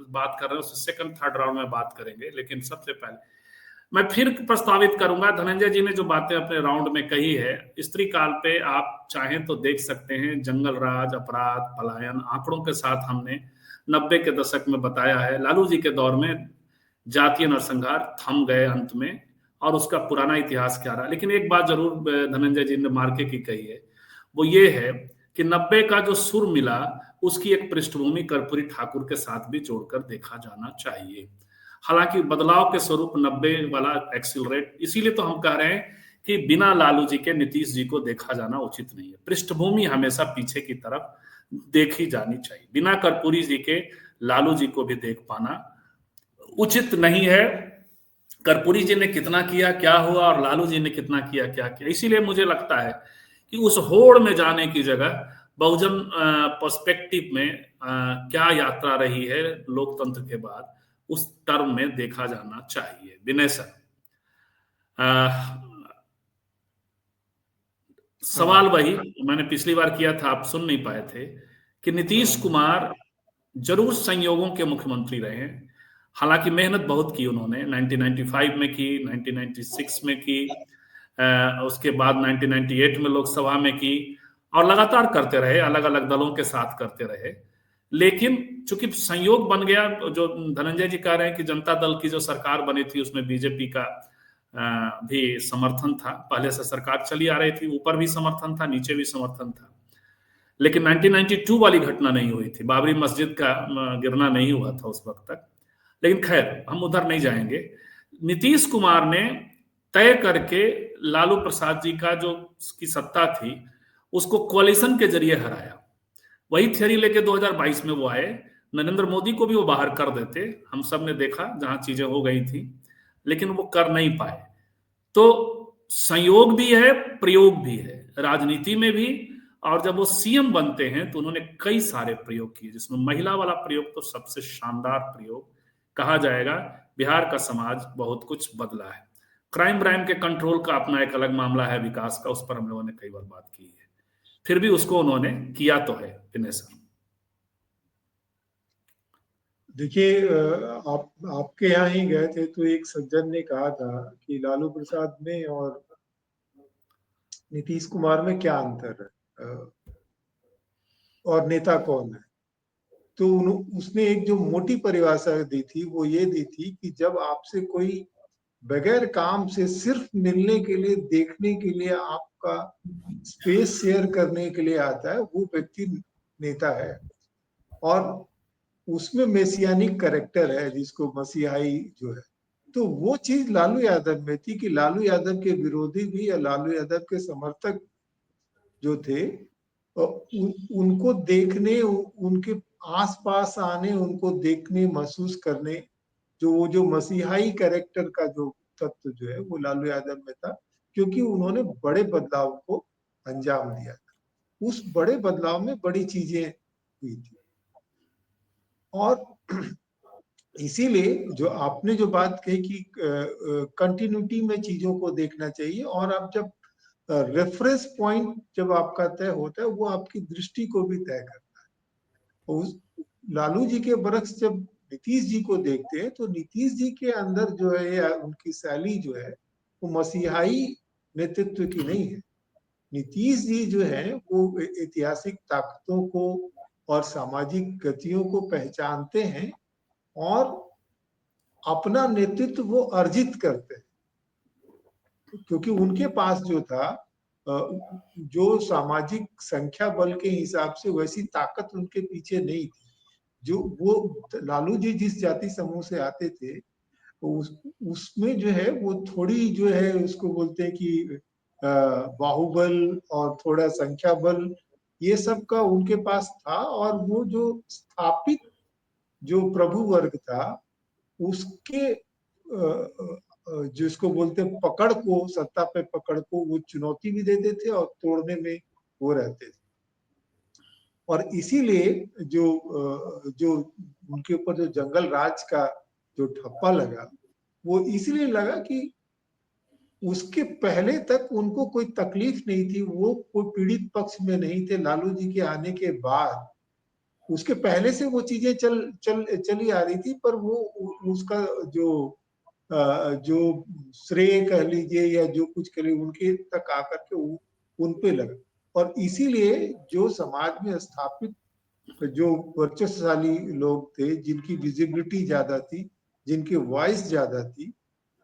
बात कर रहे हैं, उससे सेकंड थर्ड राउंड में बात करेंगे। लेकिन सबसे पहले मैं फिर प्रस्तावित करूंगा, धनंजय जी ने जो बातें अपने राउंड में कही है, स्त्री काल पे आप चाहें तो देख सकते हैं। जंगल राज, अपराध, पलायन, आंकड़ों के साथ हमने 90 के दशक में बताया है। लालू जी के दौर में जातीय नरसंहार थम गए अंत में, और उसका पुराना इतिहास क्या रहा। लेकिन एक बात जरूर धनंजय जी ने मार्के की कही है, वो ये है कि 90 का जो सुर मिला, उसकी एक पृष्ठभूमि कर्पूरी ठाकुर के साथ भी जोड़कर देखा जाना चाहिए। हालांकि बदलाव के स्वरूप 90 वाला एक्सिलरेट, इसीलिए तो हम कह रहे हैं कि बिना लालू जी के नीतीश जी को देखा जाना उचित नहीं है। पृष्ठभूमि हमेशा पीछे की तरफ देखी जानी चाहिए। बिना कर्पूरी जी के लालू जी को भी देख पाना उचित नहीं है। कर्पूरी जी ने कितना किया, क्या हुआ, और लालू जी ने कितना किया, क्या किया। इसीलिए मुझे लगता है कि उस होड़ में जाने की जगह बहुजन पर्सपेक्टिव में क्या यात्रा रही है लोकतंत्र के बाद, उस टर्म में देखा जाना चाहिए। विनय सर, सवाल वही मैंने पिछली बार किया था, आप सुन नहीं पाए थे, कि नीतीश कुमार जरूर संयोगों के मुख्यमंत्री रहे हैं। हालांकि मेहनत बहुत की उन्होंने, 1995 में की, 1996 में की, उसके बाद 1998 में लोकसभा में की, और लगातार करते रहे, अलग अलग दलों के साथ करते रहे। लेकिन चूंकि संयोग बन गया, जो धनंजय जी कह रहे हैं कि जनता दल की जो सरकार बनी थी उसमें बीजेपी का भी समर्थन था। पहले से सरकार चली आ रही थी, ऊपर भी समर्थन था, नीचे भी समर्थन था। लेकिन 1992 वाली घटना नहीं हुई थी, बाबरी मस्जिद का गिरना नहीं हुआ था उस वक्त तक। लेकिन खैर, हम उधर नहीं जाएंगे। नीतीश कुमार ने तय करके लालू प्रसाद जी का जो की सत्ता थी, उसको कोalition के जरिए हराया। वही थियरी लेके 2022 में वो आए। नरेंद्र मोदी को भी वो बाहर कर देते, हम सब ने देखा जहां चीजें हो गई थी, लेकिन वो कर नहीं पाए। तो संयोग भी है, प्रयोग भी है राजनीति में भी। और जब वो सीएम बनते हैं तो उन्होंने कई सारे प्रयोग किए, जिसमें महिला वाला प्रयोग तो सबसे शानदार प्रयोग कहा जाएगा। बिहार का समाज बहुत कुछ बदला है। क्राइम ब्राइम के कंट्रोल का अपना एक अलग मामला है, विकास का, उस पर हम लोगों ने कई बार बात की है। फिर भी उसको उन्होंने किया तो है। विनय सर, देखिए, आप आपके यहाँ ही गए थे तो एक सज्जन ने कहा था कि लालू प्रसाद में और नीतीश कुमार में क्या अंतर है, और नेता कौन है। तो उसने एक जो मोटी परिभाषा दी थी वो ये दी थी कि जब आपसे कोई बगैर काम से सिर्फ मिलने के लिए, देखने के लिए, आपका स्पेस शेयर करने के लिए आता है, वो व्यक्ति नेता है। और उसमें मेसियानिक कैरेक्टर है, जिसको मसीहाई जो है। तो वो चीज लालू यादव में थी कि लालू यादव के विरोधी भी या लालू यादव के समर्थक जो थे, उनको देखने, उनके आसपास आने, उनको देखने, महसूस करने, जो मसीहाई कैरेक्टर का जो तत्व जो है वो लालू यादव में था। क्योंकि उन्होंने बड़े बदलाव को अंजाम दिया था। उस बड़े बदलाव में बड़ी चीजें हुई थी। और इसीलिए जो आपने जो बात कही कि कंटिन्यूटी में चीजों को देखना चाहिए, और आप जब रेफरेंस पॉइंट जब आपका तय होता है, वो आपकी दृष्टि को भी तय करता है। उस लालू जी के बरक्स जब नीतीश जी को देखते हैं तो नीतीश जी के अंदर जो है, या उनकी शैली जो है, वो मसीहाई नेतृत्व की नहीं है। नीतीश जी जो है वो ऐतिहासिक ताकतों को और सामाजिक गतियों को पहचानते हैं, और अपना नेतृत्व वो अर्जित करते हैं। क्योंकि उनके पास जो था, जो सामाजिक संख्या बल के हिसाब से वैसी ताकत उनके पीछे नहीं थी। जो वो लालू जी जिस जाति समूह से आते थे, उसमें जो है वो थोड़ी जो है उसको बोलते हैं कि बाहुबल और थोड़ा संख्या बल ये सब का उनके पास था, और वो जो स्थापित जो प्रभु वर्ग था उसके जिसको बोलते हैं पकड़ को, सत्ता पे पकड़ को वो चुनौती भी देते थे और तोड़ने में वो रहते थे। और इसीलिए जो उनके ऊपर जो जंगल राज का जो ठप्पा लगा वो इसलिए लगा कि उसके पहले तक उनको कोई तकलीफ नहीं थी, वो कोई पीड़ित पक्ष में नहीं थे। लालू जी के आने के बाद उसके पहले से वो चीजें चली आ रही थी, पर वो उसका जो श्रेय कह लीजिए या जो कुछ कह लीजिए उनके तक आकर के उन पे लगा। और इसीलिए जो समाज में स्थापित जो वर्चस्वशाली लोग थे, जिनकी विजिबिलिटी ज्यादा थी, जिनकी वॉइस ज्यादा थी,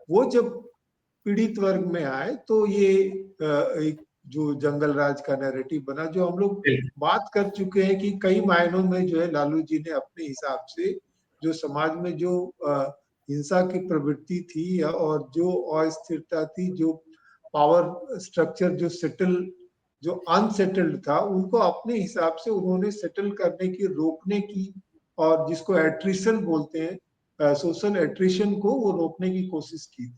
वो जब पीड़ित वर्ग में आए तो ये एक जो जंगल राज का नैरेटिव बना, जो हम लोग बात कर चुके हैं कि कई मायनों में जो है लालू जी ने अपने हिसाब से जो समाज में जो हिंसा की प्रवृत्ति थी और जो अस्थिरता थी, जो पावर स्ट्रक्चर जो अनसेटल्ड था, उनको अपने हिसाब से उन्होंने सेटल करने की, रोकने की, और जिसको एट्रिशन बोलते हैं, सोशल एट्रिशन को वो रोकने की कोशिश की थी।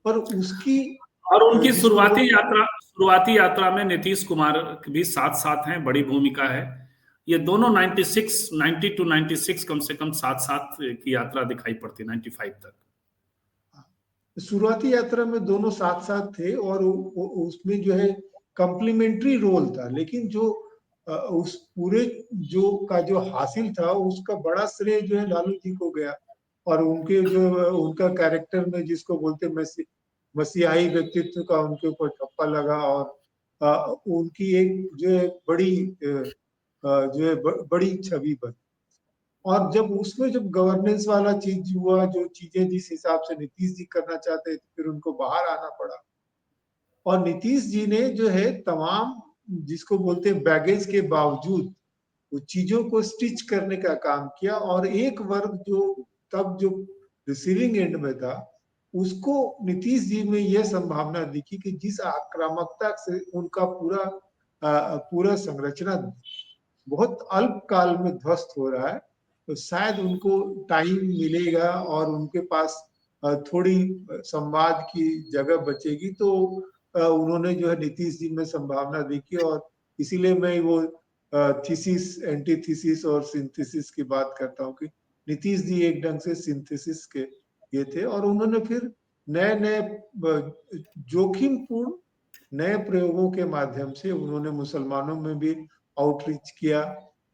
पर उसकी और उनकी शुरुआती यात्रा में नीतीश कुमार भी साथ हैं, बड़ी भूमिका है। ये दोनों 90 to 96 कम से कम साथ की यात्रा दिखाई पड़ती, 95 तक। शुरुआती यात्रा में दोनों साथ थे और उसमें जो है कॉम्प्लीमेंट्री रोल था, लेकिन जो उस पूरे जो हासिल था उसका बड़ा श्रेय जो है लालू जी को गया। और उनके जो उनका कैरेक्टर में जिसको बोलते मसीहाई व्यक्तित्व का उनके ऊपर ठप्पा लगा, और उनकी एक जो है बड़ी छवि बनी। और जब गवर्नेंस वाला चीज हुआ, जो चीजें जिस हिसाब से नीतीश जी करना चाहते थे, फिर उनको बाहर आना पड़ा। और नीतीश जी ने जो है तमाम जिसको बोलते हैं बैगेज के बावजूद वो चीजों को स्टिच करने का काम किया। और एक वर्ग जो रिसीविंग एंड में था, उसको नीतीश जी में यह संभावना दिखी कि जिस आक्रामकता से उनका पूरा संरचना बहुत अल्प काल में ध्वस्त हो रहा है, तो शायद उनको टाइम मिलेगा और उनके पास थोड़ी संवाद की जगह बचेगी। तो उन्होंने जो है नीतीश जी में संभावना देखी, और इसीलिए मैं वो थीसिस, एंटीथीसिस और सिंथेसिस की बात करता हूँ कि नीतीश जी एक ढंग से सिंथेसिस के ये थे। और उन्होंने फिर नए जोखिमपूर्ण नए प्रयोगों के माध्यम से उन्होंने मुसलमानों में भी आउटरीच किया,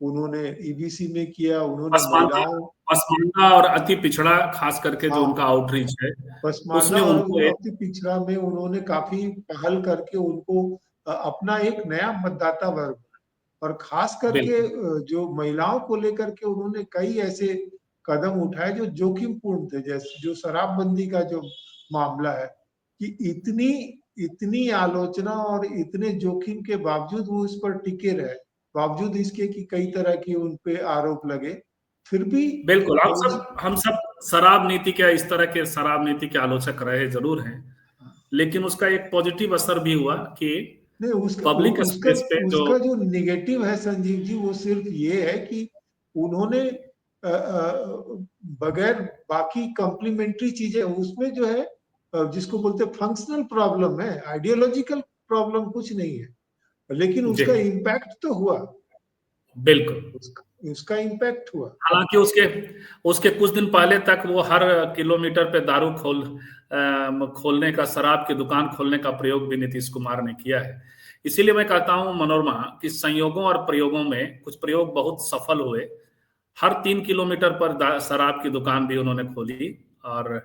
उन्होंने ईबीसी में किया, उन्होंने महिलाओं, पसमानदा और अति पिछड़ा खास करके जो उनका आउटरीच है, पसमानदा और अति पिछड़ा में उन्होंने काफी पहल करके उनको अपना एक नया मतदाता वर्ग, और खास करके जो महिलाओं को लेकर के उन्होंने कई ऐसे कदम उठाए जो जोखिमपूर्ण थे, जैसे जो शराबबंदी का जो मामला है, कि इतनी आलोचना और इतने जोखिम के बावजूद वो इस पर टिके रहे, बावजूद इसके कि कई तरह के उन पे आरोप लगे, फिर भी। बिल्कुल, हम सब शराब नीति के, इस तरह के शराब नीति के आलोचक रहे जरूर हैं, लेकिन उसका एक पॉजिटिव असर भी हुआ कि नहीं, उसका जो निगेटिव है संजीव जी, वो सिर्फ ये है कि उन्होंने बगैर बाकी कॉम्प्लीमेंट्री चीजें, उसमें जो है जिसको बोलते फंक्शनल प्रॉब्लम है, आइडियोलॉजिकल प्रॉब्लम कुछ नहीं है, लेकिन उसका इम्पैक्ट तो हुआ। बिल्कुल उसका इम्पैक्ट हुआ। हालांकि उसके कुछ दिन पहले तक वो हर किलोमीटर पे दारू खोलने का, शराब की दुकान खोलने का प्रयोग भी नीतीश कुमार ने किया है। इसीलिए मैं कहता हूं मनोरमा कि संयोगों और प्रयोगों में कुछ प्रयोग बहुत सफल हुए। हर 3 किलोमीटर पर शराब की दुकान भी उन्होंने खोली, और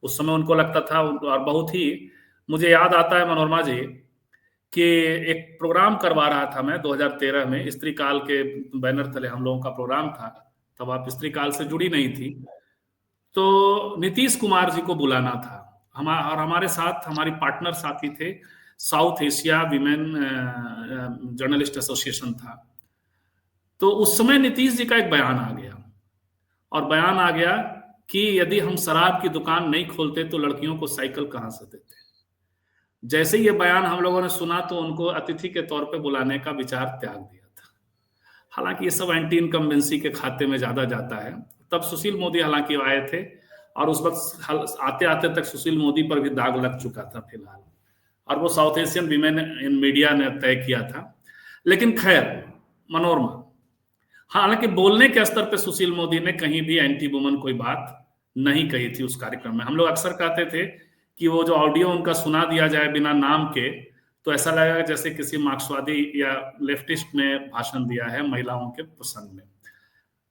उस समय उनको लगता था, और बहुत ही मुझे याद आता है मनोरमा जी कि एक प्रोग्राम करवा रहा था मैं 2013 में, स्त्री काल के बैनर तले हम लोगों का प्रोग्राम था, तब आप स्त्री काल से जुड़ी नहीं थी, तो नीतीश कुमार जी को बुलाना था। और हमारे साथ हमारी पार्टनर साथी थे, south Asia women journalist association था। तो उस समय नीतीश जी का एक बयान आ गया, और बयान आ गया कि यदि हम शराब की दुकान नहीं खोलते तो लड़कियों को साइकिल कहां से देते। जैसे ये बयान हम लोगों ने सुना तो उनको अतिथि के तौर पे बुलाने का विचार त्याग दिया था। हालांकि ये सब एंटी इनकम्बेंसी के खाते में ज्यादा जाता है। तब सुशील मोदी हालांकि आए थे और उस वक्त आते आते तक सुशील मोदी पर भी दाग लग चुका था फिलहाल, और वो साउथ एशियन वीमेन इन मीडिया ने तय किया था। लेकिन खैर, मनोरमा, हालांकि बोलने के स्तर पे सुशील मोदी ने कहीं भी एंटी वुमन कोई बात नहीं कही थी उस कार्यक्रम में। हम लोग अक्सर कहते थे कि वो जो ऑडियो उनका सुना दिया जाए बिना नाम के, तो ऐसा लगेगा जैसे किसी मार्क्सवादी या लेफ्टिस्ट ने भाषण दिया है महिलाओं के प्रसंग में।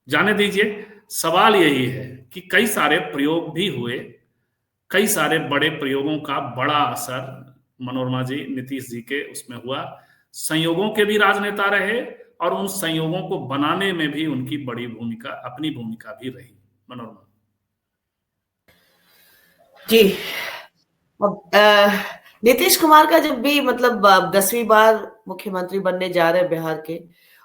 जाने दीजिए, सवाल यही है कि कई सारे प्रयोग भी हुए, कई सारे बड़े प्रयोगों का बड़ा असर मनोरमा जी, नीतीश जी के उसमें हुआ। संयोगों के भी राजनेता रहे और उन संयोगों को बनाने में भी उनकी बड़ी भूमिका, अपनी भूमिका भी रही। मनोरमा जी। अब नीतीश कुमार का जब भी मतलब 10वीं बार मुख्यमंत्री बनने जा रहे हैं बिहार के,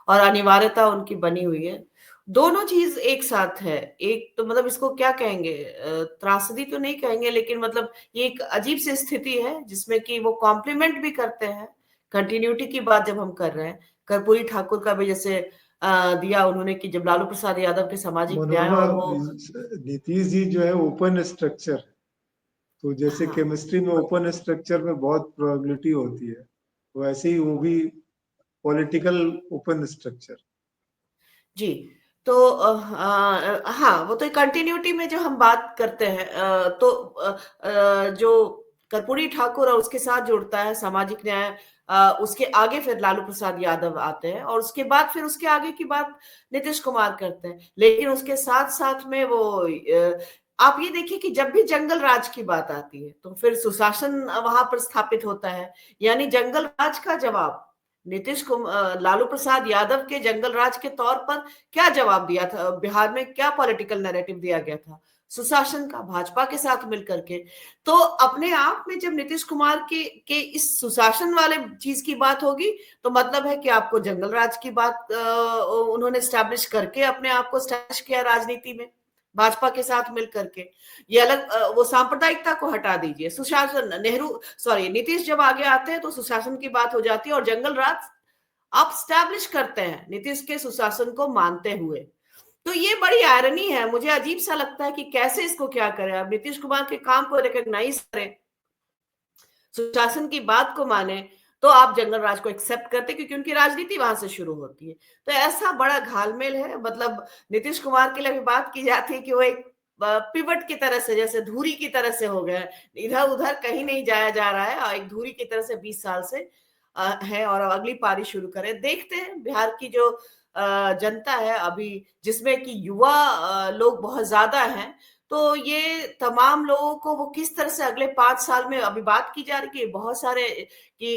और अनिवार्यता उनकी बनी हुई है, दोनों चीज एक साथ है। एक तो मतलब इसको क्या कहेंगे, त्रासदी तो नहीं कहेंगे, लेकिन मतलब ये एक अजीब सी स्थिति है जिसमें कि वो कॉम्प्लीमेंट भी करते हैं। कंटिन्यूटी की बात जब हम कर रहे हैं, कर्पूरी ठाकुर का भी जैसे दिया उन्होंने कि जब लालू प्रसाद यादव के सामाजिक न्याय मनोरमा, और वो नीतीश जी जो है ओपन स्ट्रक्चर, तो जैसे हाँ केमिस्ट्री में ओपन स्ट्रक्चर में बहुत प्रोबेबिलिटी होती है, वैसे ही वो भी पॉलिटिकल ओपन स्ट्रक्चर। जी। तो हाँ, वो तो कंटिन्यूटी में जो हम बात करते हैं, तो जो कर्पूरी ठाकुर और उसके साथ जुड़ता है सामाजिक न्याय, उसके आगे फिर लालू प्रसाद यादव आते हैं, और उसके बाद फिर उसके आगे की बात नीतीश कुमार करते हैं। लेकिन उसके साथ साथ में वो आप ये देखिए कि जब भी जंगल राज की बात आती है तो फिर सुशासन वहां पर स्थापित होता है। यानी जंगल राज का जवाब नीतीश कुमार, लालू प्रसाद यादव के जंगल राज के तौर पर क्या जवाब दिया था बिहार में, क्या पॉलिटिकल नैरेटिव दिया गया था? सुशासन का, भाजपा के साथ मिलकर के। तो अपने आप में जब नीतीश कुमार के इस सुशासन वाले चीज की बात होगी, तो मतलब है कि आपको जंगल राज की बात उन्होंने स्टैब्लिश करके अपने आप को स्टैब्लिश किया राजनीति में भाजपा के साथ मिलकर के। ये अलग, वो सांप्रदायिकता को हटा दीजिए। सुशासन, नीतीश जब आगे आते हैं तो सुशासन की बात हो जाती है, और जंगल राज आप स्टैब्लिश करते हैं नीतीश के सुशासन को मानते हुए। तो ये बड़ी आयरनी है, मुझे अजीब सा लगता है कि कैसे इसको क्या करें। अब नीतीश कुमार के काम को रिकॉग्नाइज करें, सुशासन की बात को माने, तो आप जंगल राज को एक्सेप्ट करते, क्योंकि उनकी राजनीति वहां से शुरू होती है। तो ऐसा बड़ा घालमेल है। मतलब नीतीश कुमार के लिए भी बात की जाती है कि वो एक पिवट की तरह से, जैसे धुरी की तरह से हो गया, इधर उधर कहीं नहीं जाया जा रहा है, और एक धुरी की तरह से 20 साल से है, और अब अगली पारी शुरू करें। देखते हैं बिहार की जो जनता है अभी, जिसमें कि युवा लोग बहुत ज्यादा हैं, तो ये तमाम लोगों को वो किस तरह से अगले 5 साल में, अभी बात की जा रही है बहुत सारे कि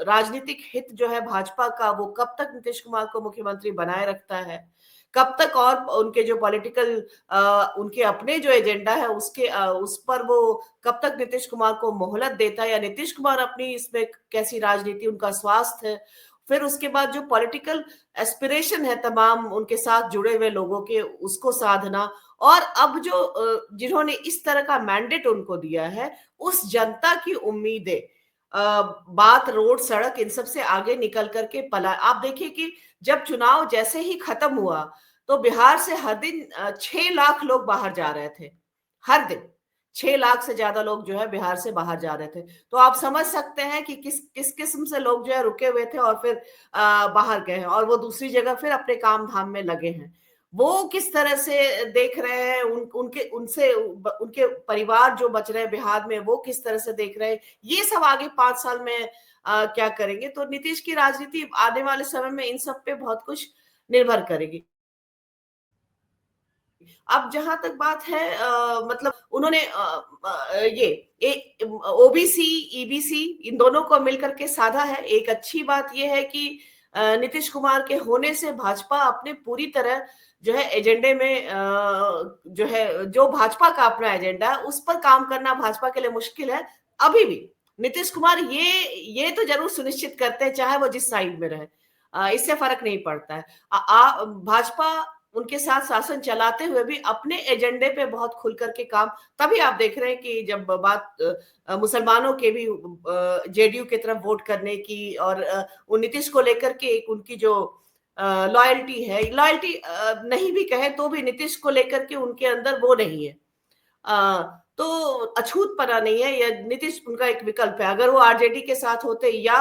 राजनीतिक हित जो है भाजपा का, वो कब तक नीतीश कुमार को मुख्यमंत्री बनाए रखता है, कब तक, और उनके जो पॉलिटिकल उनके अपने जो एजेंडा है उसके उस पर वो कब तक नीतीश कुमार को मोहलत देता है, या नीतीश कुमार अपनी इसमें कैसी राजनीति, उनका स्वास्थ्य है, फिर उसके बाद जो पॉलिटिकल एस्पिरेशन है तमाम उनके साथ जुड़े हुए लोगों के, उसको साधना, और अब जो जिन्होंने इस तरह का मैंडेट उनको दिया है, उस जनता की उम्मीदें, बात रोड सड़क इन सब से आगे निकल करके पला। आप देखिए कि जब चुनाव जैसे ही खत्म हुआ तो बिहार से हर दिन 6 लाख लोग बाहर जा रहे थे। हर दिन 6 लाख से ज्यादा लोग जो है बिहार से बाहर जा रहे थे। तो आप समझ सकते हैं कि किस किस किस्म से लोग जो है रुके हुए थे और फिर बाहर गए हैं, और वो दूसरी जगह फिर अपने काम धाम में लगे हैं। वो किस तरह से देख रहे हैं, उनके परिवार जो बच रहे हैं बिहार में, वो किस तरह से देख रहे हैं, ये सब आगे 5 साल में क्या करेंगे। तो नीतीश की राजनीति आने वाले समय में इन सब पे बहुत कुछ निर्भर करेगी। अब जहां तक बात है, मतलब उन्होंने ये ओबीसी ईबीसी इन दोनों को मिलकर के साधा है। एक अच्छी बात यह है कि नीतीश कुमार के होने से भाजपा अपने पूरी तरह जो है एजेंडे में जो है, जो भाजपा का अपना एजेंडा है उस पर काम करना भाजपा के लिए मुश्किल है। अभी भी नीतीश कुमार ये तो जरूर सुनिश्चित करते हैं, चाहे वो जिस साइड में रहे, इससे फर्क नहीं पड़ता है। भाजपा उनके साथ शासन चलाते हुए भी अपने एजेंडे पे बहुत खुल करके काम, तभी आप देख रहे हैं कि जब बात मुसलमानों के भी जेडीयू की तरफ वोट करने की और वो नीतीश को लेकर के एक उनकी जो लॉयल्टी है, लॉयल्टी नहीं भी कहे तो भी नीतीश को लेकर के उनके अंदर वो नहीं है, तो अछूतपना नहीं है, या नीतीश उनका एक विकल्प है। अगर वो आरजेडी के साथ होते या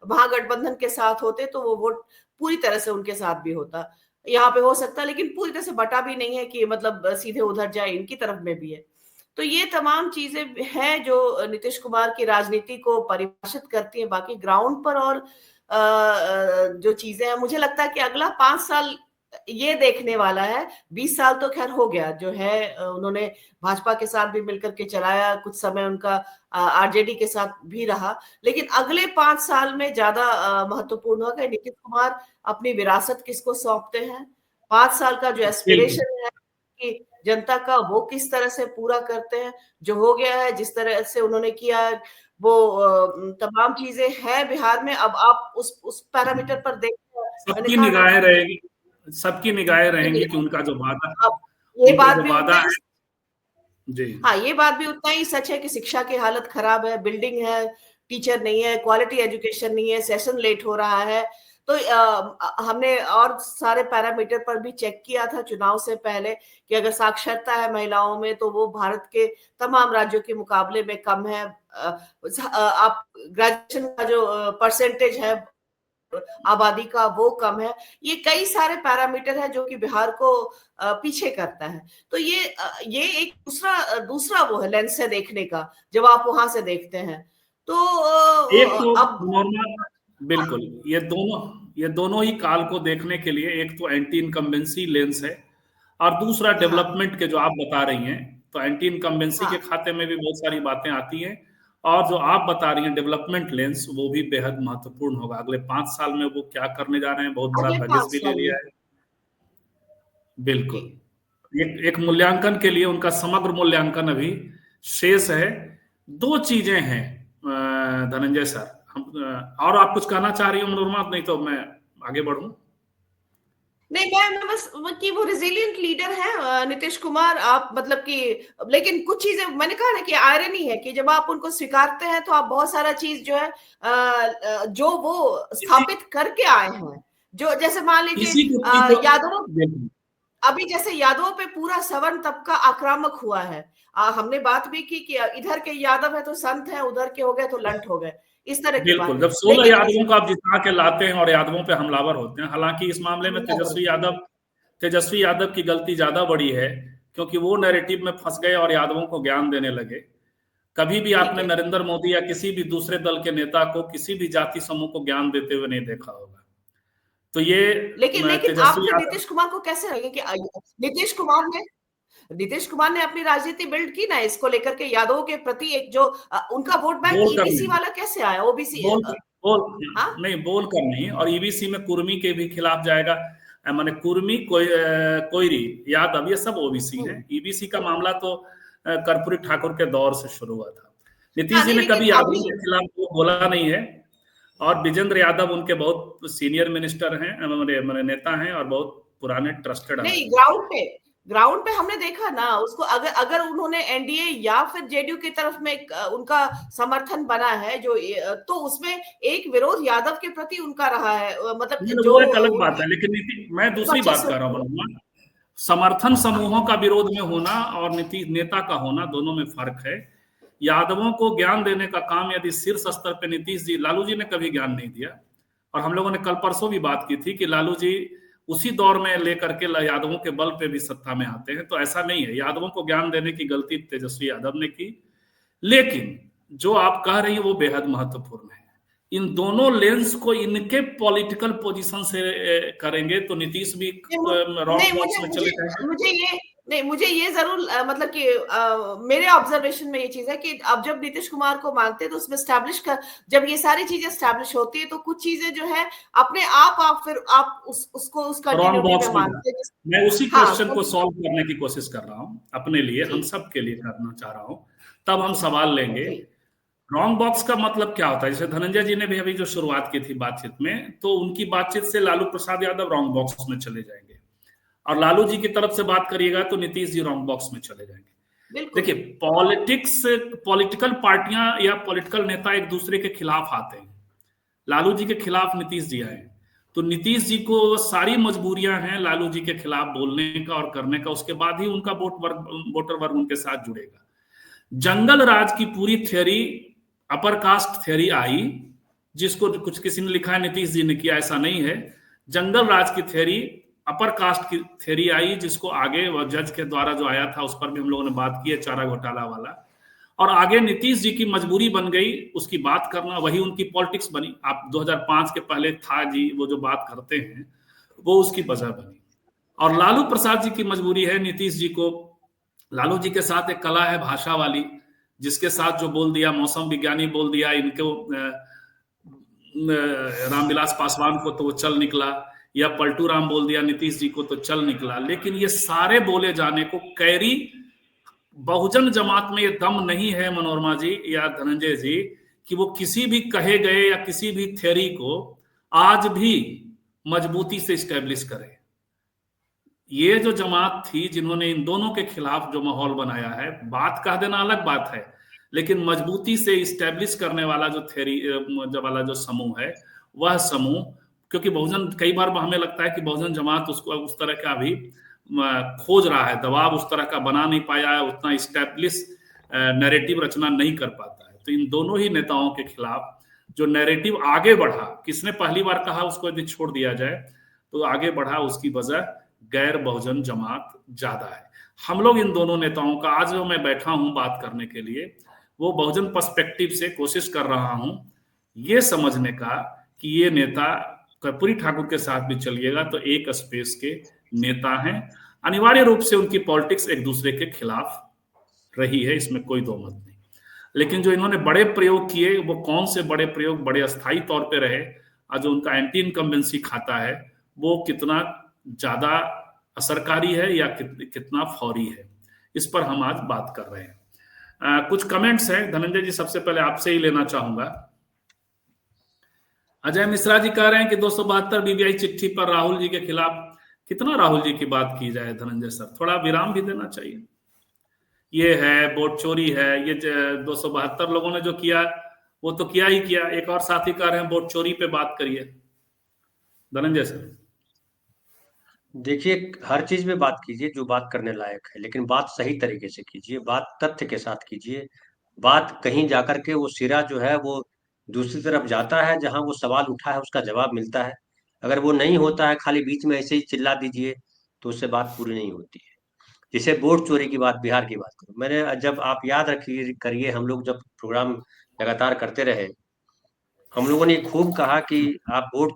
महागठबंधन के साथ होते तो वो वोट पूरी तरह से उनके साथ भी होता, यहाँ पे हो सकता, लेकिन पूरी तरह से बटा भी नहीं है कि मतलब सीधे उधर जाए, इनकी तरफ में भी है। तो ये तमाम चीजें हैं जो नीतीश कुमार की राजनीति को परिभाषित करती हैं। बाकी ग्राउंड पर और जो चीजें हैं, मुझे लगता है कि अगला 5 साल ये देखने वाला है। 20 साल तो खैर हो गया जो है, उन्होंने भाजपा के साथ भी मिलकर के चलाया, कुछ समय उनका आरजेडी के साथ भी रहा, लेकिन अगले 5 साल में ज्यादा महत्वपूर्ण होगा नीतीश कुमार अपनी विरासत किसको सौंपते हैं, 5 साल का जो एस्पिरेशन है कि जनता का, वो किस तरह से पूरा करते हैं। जो हो गया है, जिस तरह से उन्होंने किया, वो तमाम चीजें हैं बिहार में। अब आप उस पैरामीटर पर देखते सबकी निगाहें रहेगी, सबकी निगाहें रहेंगी कि उनका जो वादा, ये बात भी वादा है जी, हाँ, ये बात भी उतना ही सच है कि शिक्षा की हालत खराब है, बिल्डिंग है, टीचर नहीं है, क्वालिटी एजुकेशन नहीं है, सेशन लेट हो रहा है। तो हमने और सारे पैरामीटर पर भी चेक किया था चुनाव से पहले कि अगर साक्षरता है महिलाओं में तो वो भारत के तमाम राज्यों के मुकाबले में कम है। आप ग्रेजुएशन का जो परसेंटेज है आबादी का, वो कम है। ये कई सारे पैरामीटर है जो कि बिहार को पीछे करता है। तो ये एक दूसरा वो है लेंस है देखने का, जब आप वहां से देखते हैं तो एक तो अब बिल्कुल ये दोनों ही काल को देखने के लिए एक तो एंटी इनकम्बेंसी लेंस है और दूसरा डेवलपमेंट के जो आप बता रही हैं, तो एंटी इनकम्बेंसी के खाते में भी बहुत सारी बातें आती हैं, और जो आप बता रही हैं डेवलपमेंट लेंस, वो भी बेहद महत्वपूर्ण होगा। अगले 5 साल में वो क्या करने जा रहे हैं, बहुत बड़ा बजट भी ले लिया है। बिल्कुल, एक मूल्यांकन के लिए उनका समग्र मूल्यांकन अभी शेष है। 2 चीजें हैं धनंजय सर, और आप कुछ कहना चाह रही हो मनोरमा? नहीं तो मैं आगे बढ़ूं। नहीं, मैं बस कि वो रेजिलिएंट लीडर है नीतीश कुमार, आप मतलब कि, लेकिन कुछ चीजें मैंने कहा ना कि आयरनी है कि जब आप उनको स्वीकारते हैं तो आप बहुत सारा चीज जो है जो वो स्थापित करके आए हैं, जो जैसे मान लीजिए यादवों, अभी जैसे यादवों पे पूरा सवर्ण तबका आक्रामक हुआ है। हमने बात भी की कि इधर के यादव है तो संत है, उधर के हो गए तो लंट हो गए, इस तरह की बात। बिल्कुल, जब 16 यादवों को आप जिता के लाते हैं और यादवों पे हमलावर होते हैं। हालांकि इस मामले में तेजस्वी यादव की गलती ज्यादा बड़ी है, क्योंकि वो नैरेटिव में फंस गए और यादवों को ज्ञान देने लगे। कभी भी आपने नरेंद्र मोदी या किसी भी दूसरे दल के नेता को किसी भी जाति समूह को ज्ञान देते हुए नहीं देखा होगा। तो ये लेकिन आप नीतीश कुमार को कैसे लगे कि नीतीश कुमार ने अपनी राजनीति बिल्ड की ना इसको लेकर के, यादवों के प्रति एक जो उनका वोट बैंक ईबीसी वाला कैसे आया? ओबीसी नहीं, बोल कर नहीं, और ईबीसी में कुर्मी के भी खिलाफ जाएगा, माने कुर्मी कोयरी यादव, ये सब ओबीसी है। ईबीसी का मामला तो कर्पूरी ठाकुर के दौर से शुरू हुआ था। नीतीश जी ने कभी यादवों के खिलाफ वो बोला नहीं है, और विजेंद्र यादव उनके बहुत सीनियर मिनिस्टर हैं, नेता हैं, और बहुत पुराने ट्रस्टेड। नहीं, ग्राउंड पे हमने देखा ना उसको, अगर उन्होंने एनडीए या फिर जेडीयू की तरफ में उनका समर्थन बना है जो, तो उसमें एक विरोध यादव के प्रति उनका रहा है, मतलब जो एक अलग बात है। लेकिन मैं दूसरी बात कर रहा हूँ, समर्थन समूहों का विरोध में होना और नेता का होना, दोनों में फर्क है। यादवों को ज्ञान देने का काम यदि शीर्ष स्तर पे नीतीश जी, लालू जी ने कभी ज्ञान नहीं दिया, और हम लोगों ने कल परसों भी बात की थी कि लालू जी उसी दौर में लेकर के यादवों के बल पे भी सत्ता में आते हैं। तो ऐसा नहीं है, यादवों को ज्ञान देने की गलती तेजस्वी यादव ने की। लेकिन जो आप कह रही हैं वो बेहद महत्वपूर्ण है। इन दोनों लेंस को इनके पॉलिटिकल पोजीशन से करेंगे तो नीतीश भी रॉन्ग बॉक्स में चले जाएंगे। मुझे ये जरूर मतलब कि मेरे ऑब्जर्वेशन में ये चीज है कि अब जब नीतीश कुमार को मानते हैं तो उसमें स्टैब्लिश कर, जब ये सारी चीजें स्टैब्लिश होती है तो कुछ चीजें जो है अपने आप फिर आप उसको उस कंटिन्यूटी में मानते हैं। मैं उसी क्वेश्चन को सॉल्व करने की कोशिश कर रहा हूँ, अपने लिए, हम सब के लिए करना चाह रहा हूँ, तब हम सवाल लेंगे। रॉन्ग बॉक्स का मतलब क्या होता है? जैसे धनंजय जी ने भी अभी जो शुरुआत की थी बातचीत में, तो उनकी बातचीत से लालू प्रसाद यादव रॉन्ग बॉक्स में चले जाएंगे। और लालू जी की तरफ से बात करिएगा तो नीतीश जी रॉन्ग बॉक्स में चले जाएंगे। देखिए, पॉलिटिकल पार्टियां या पॉलिटिकल नेता एक दूसरे के खिलाफ आते हैं। लालू जी के खिलाफ नीतीश जी आए, तो नीतीश जी को सारी मजबूरियां हैं लालू जी के खिलाफ बोलने का और करने का, उसके बाद ही उनका वोटर वर्ग उनके साथ जुड़ेगा। जंगल राज की पूरी थ्योरी, अपर कास्ट थ्योरी आई, जिसको कुछ किसी ने लिखा है नीतीश जी ने किया, ऐसा नहीं है। जंगल राज की थ्योरी, अपर कास्ट की थ्योरी आई, जिसको आगे जज के द्वारा जो आया था उस पर भी हम लोगों ने बात की है, चारा घोटाला वाला। और आगे नीतीश जी की मजबूरी बन गई उसकी बात करना, वही उनकी पॉलिटिक्स बनी। आप 2005 के पहले था जी, वो जो बात करते हैं वो उसकी वजह बनी। और लालू प्रसाद जी की मजबूरी है नीतीश जी को, लालू जी के साथ एक कला है भाषा वाली, जिसके साथ जो बोल दिया, मौसम विज्ञानी बोल दिया इनको, रामविलास पासवान को, तो वो चल निकला, या पलटू राम बोल दिया नीतीश जी को तो चल निकला। लेकिन ये सारे बोले जाने को कैरी बहुजन जमात में ये दम नहीं है मनोरमा जी या धनंजय जी, कि वो किसी भी कहे गए या किसी भी थ्योरी को आज भी मजबूती से स्टैब्लिश करे। ये जो जमात थी जिन्होंने इन दोनों के खिलाफ जो माहौल बनाया है, बात कह देना अलग बात है, लेकिन मजबूती से स्टैब्लिश करने वाला जो थ्योरी वाला जो समूह है, वह समूह, क्योंकि बहुजन, कई बार हमें लगता है कि बहुजन जमात उसको उस तरह का भी खोज रहा है, दबाव उस तरह का बना नहीं पाया है, उतना स्टैब्लिश नैरेटिव रचना नहीं कर पाता है। तो इन दोनों ही नेताओं के खिलाफ जो नैरेटिव आगे बढ़ा, किसने पहली बार कहा उसको यदि छोड़ दिया जाए तो आगे बढ़ा, उसकी वजह गैर बहुजन जमात ज्यादा है। हम लोग इन दोनों नेताओं का, आज जो मैं बैठा हूं बात करने के लिए, वो बहुजन पर्सपेक्टिव से कोशिश कर रहा हूं ये समझने का कि ये नेता कर्पूरी ठाकुर के साथ भी चलिएगा तो एक स्पेस के नेता हैं। अनिवार्य रूप से उनकी पॉलिटिक्स एक दूसरे के खिलाफ रही है, इसमें कोई दो मत नहीं। लेकिन जो इन्होंने बड़े प्रयोग किए, वो कौन से बड़े प्रयोग बड़े अस्थायी तौर पे रहे, और जो उनका एंटी इनकम्बेंसी खाता है वो कितना ज्यादा असरकारी है या कितना फौरी है, इस पर हम आज बात कर रहे हैं। कुछ कमेंट्स हैं धनंजय जी, सबसे पहले आपसे ही लेना चाहूंगा। अजय मिश्रा जी कह रहे हैं कि 272 बीबीआई चिट्ठी पर राहुल जी के खिलाफ, कितना राहुल जी की बात की जाए धनंजय सर, थोड़ा विराम भी देना चाहिए। ये है वोट चोरी है, ये 272 लोगों ने जो किया वो तो किया ही किया। एक और साथी कह रहे हैं वोट चोरी पे बात करिए, धनंजय सर। देखिए, हर चीज में बात कीजिए जो बात करने लायक है, लेकिन बात सही तरीके से कीजिए, बात तथ्य के साथ कीजिए। बात कहीं जाकर के वो सिरा जो है वो दूसरी तरफ जाता है, जहां वो सवाल उठा है उसका जवाब मिलता है। अगर वो नहीं होता है, खाली बीच में ऐसे ही चिल्ला दीजिए, तो उससे बात पूरी नहीं होती है। जैसे वोट चोरी की बात, बिहार की बात करूं, मैंने, जब आप याद रखिए करिए, हम लोग जब प्रोग्राम लगातार करते रहे, हम लोगों ने खूब कहा कि आप वोट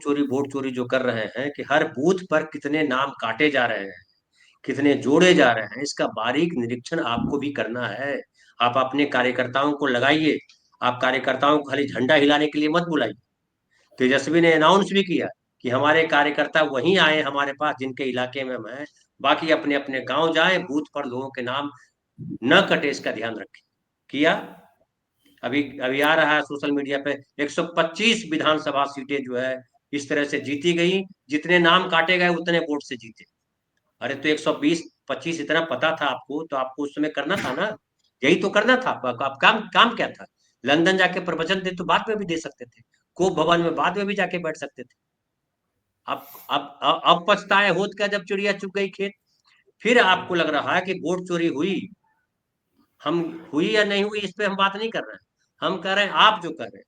चोरी जो कर रहे हैं, कि हर बूथ पर कितने नाम काटे जा रहे हैं, कितने जोड़े जा रहे हैं, इसका बारीक निरीक्षण आपको भी करना है। आप अपने कार्यकर्ताओं को लगाइए, आप कार्यकर्ताओं को खाली झंडा हिलाने के लिए मत बुलाइए। तेजस्वी ने अनाउंस भी किया कि हमारे कार्यकर्ता वहीं आए हमारे पास जिनके इलाके में हम हैं, बाकी अपने अपने गांव जाए, बूथ पर लोगों के नाम न कटे, इसका ध्यान रखें। किया, अभी अभी आ रहा है सोशल मीडिया पे, 125 विधानसभा सीटें जो है इस तरह से जीती गई, जितने नाम काटे गए उतने वोट से जीते। अरे तो 120-25 इतना पता था आपको, तो आपको उस समय करना था ना, यही तो करना था। आप काम काम क्या था? लंदन जाके प्रवचन दे तो बाद में भी दे सकते थे, कोप भवन में बाद में भी जाके बैठ सकते थे। अब पछताए होत क्या, जब चिड़िया चुग गई खेत। फिर आपको लग रहा है कि वोट चोरी हुई, हम हुई या नहीं हुई इस पे हम बात नहीं कर रहे हैं, हम कह रहे हैं, आप जो कह रहे हैं,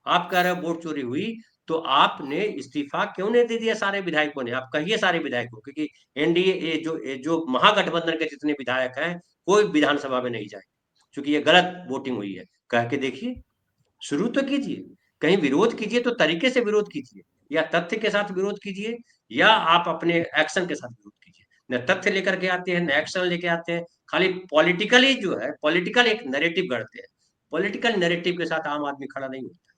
आप कह रहे हैं वोट चोरी हुई, तो आपने इस्तीफा क्यों नहीं दे दिया सारे विधायकों ने? आप कहिए सारे विधायकों, क्योंकि एनडीए जो महागठबंधन के जितने विधायक हैं, कोई विधानसभा में नहीं जाए, क्योंकि ये गलत वोटिंग हुई है, कह के देखिए। शुरू तो कीजिए, कहीं विरोध कीजिए तो तरीके से विरोध कीजिए, या तथ्य के साथ विरोध कीजिए, या आप अपने एक्शन के साथ विरोध कीजिए। न तथ्य लेकर के आते हैं, न एक्शन लेके आते हैं, खाली पॉलिटिकली जो है, पॉलिटिकल एक नैरेटिव गढ़ते हैं। पॉलिटिकल नैरेटिव के साथ आम आदमी खड़ा नहीं होता।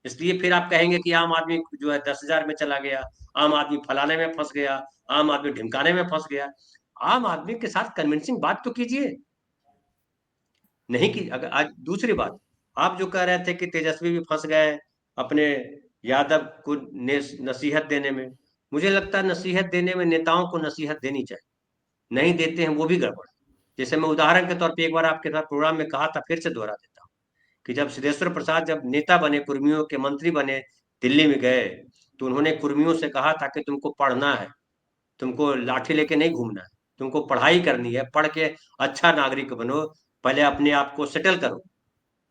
इसलिए फिर आप कहेंगे कि आम आदमी जो है 10,000 में चला गया, आम आदमी फलाने में फंस गया, आम आदमी ढिमकाने में फंस गया। आम आदमी के साथ कन्विंसिंग बात तो कीजिए, नहीं की। अगर आज दूसरी बात, आप जो कह रहे थे कि तेजस्वी भी फंस गए अपने यादव को नसीहत देने में, मुझे लगता है नसीहत देने में नेताओं को नसीहत देनी चाहिए, नहीं देते हैं वो भी गड़बड़। जैसे मैं उदाहरण के तौर पे एक बार आपके साथ प्रोग्राम में कहा था, फिर से दोहरा देता हूँ कि जब सिद्धेश्वर प्रसाद जब नेता बने, कुर्मियों के मंत्री बने, दिल्ली में गए, तो उन्होंने कुर्मियों से कहा था कि तुमको पढ़ना है, तुमको लाठी लेके नहीं घूमना है, तुमको पढ़ाई करनी है, पढ़ के अच्छा नागरिक बनो, पहले अपने आप को सेटल करो।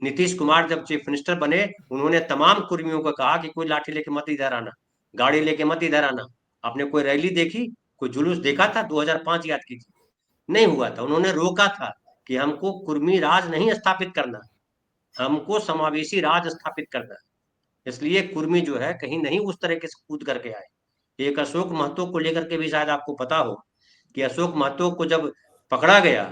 नीतीश कुमार जब चीफ मिनिस्टर बने, उन्होंने तमाम कुर्मियों को कहा कि कोई लाठी लेके मत इधर आना, गाड़ी लेके मत इधर आना। आपने कोई रैली देखी, कोई जुलूस देखा था? 2005 याद कीजिए, नहीं हुआ था। उन्होंने रोका था कि हमको कुर्मी राज नहीं स्थापित करना, हमको समावेशी राज स्थापित करना है। इसलिए कुर्मी जो है कहीं नहीं उस तरीके से कूद करके आए। एक अशोक महतो को लेकर के भी शायद आपको पता हो कि अशोक महतो को जब पकड़ा गया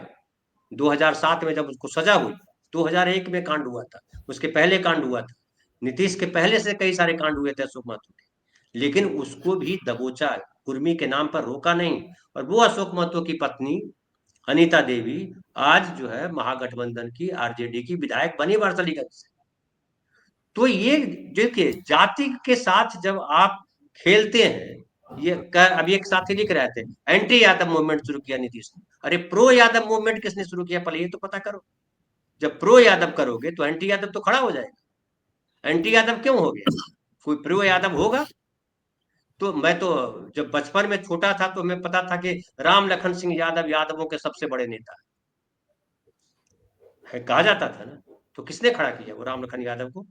2007 में, जब उसको सजा हुई, 2001 में कांड हुआ था, उसके पहले कांड हुआ था, नीतीश के पहले से कई सारे कांड हुए थे अशोक महतो के, लेकिन उसको भी दबोचा, कुर्मी के नाम पर रोका नहीं। और वो अशोक महतो की पत्नी अनीता देवी आज जो है महागठबंधन की, आरजेडी की विधायक बनी वारसलीगंज से। तो ये देखिए, जाति के साथ जब आप खेलते हैं, ये अभी एक साथी लिख रहे थे, एंटी यादव मूवमेंट शुरू किया नीतीश ने। अरे प्रो यादव मूवमेंट किसने शुरू किया, पहले ये तो पता करो। जब प्रो यादव करोगे तो एंटी यादव तो खड़ा हो जाएगा। एंटी यादव क्यों हो गया? कोई प्रो यादव होगा? तो मैं तो जब बचपन में छोटा था तो मैं पता था कि राम लखन सिंह यादव यादवों के सबसे बड़े नेता है, कहा जाता था ना। तो किसने खड़ा किया वो राम लखन यादव को?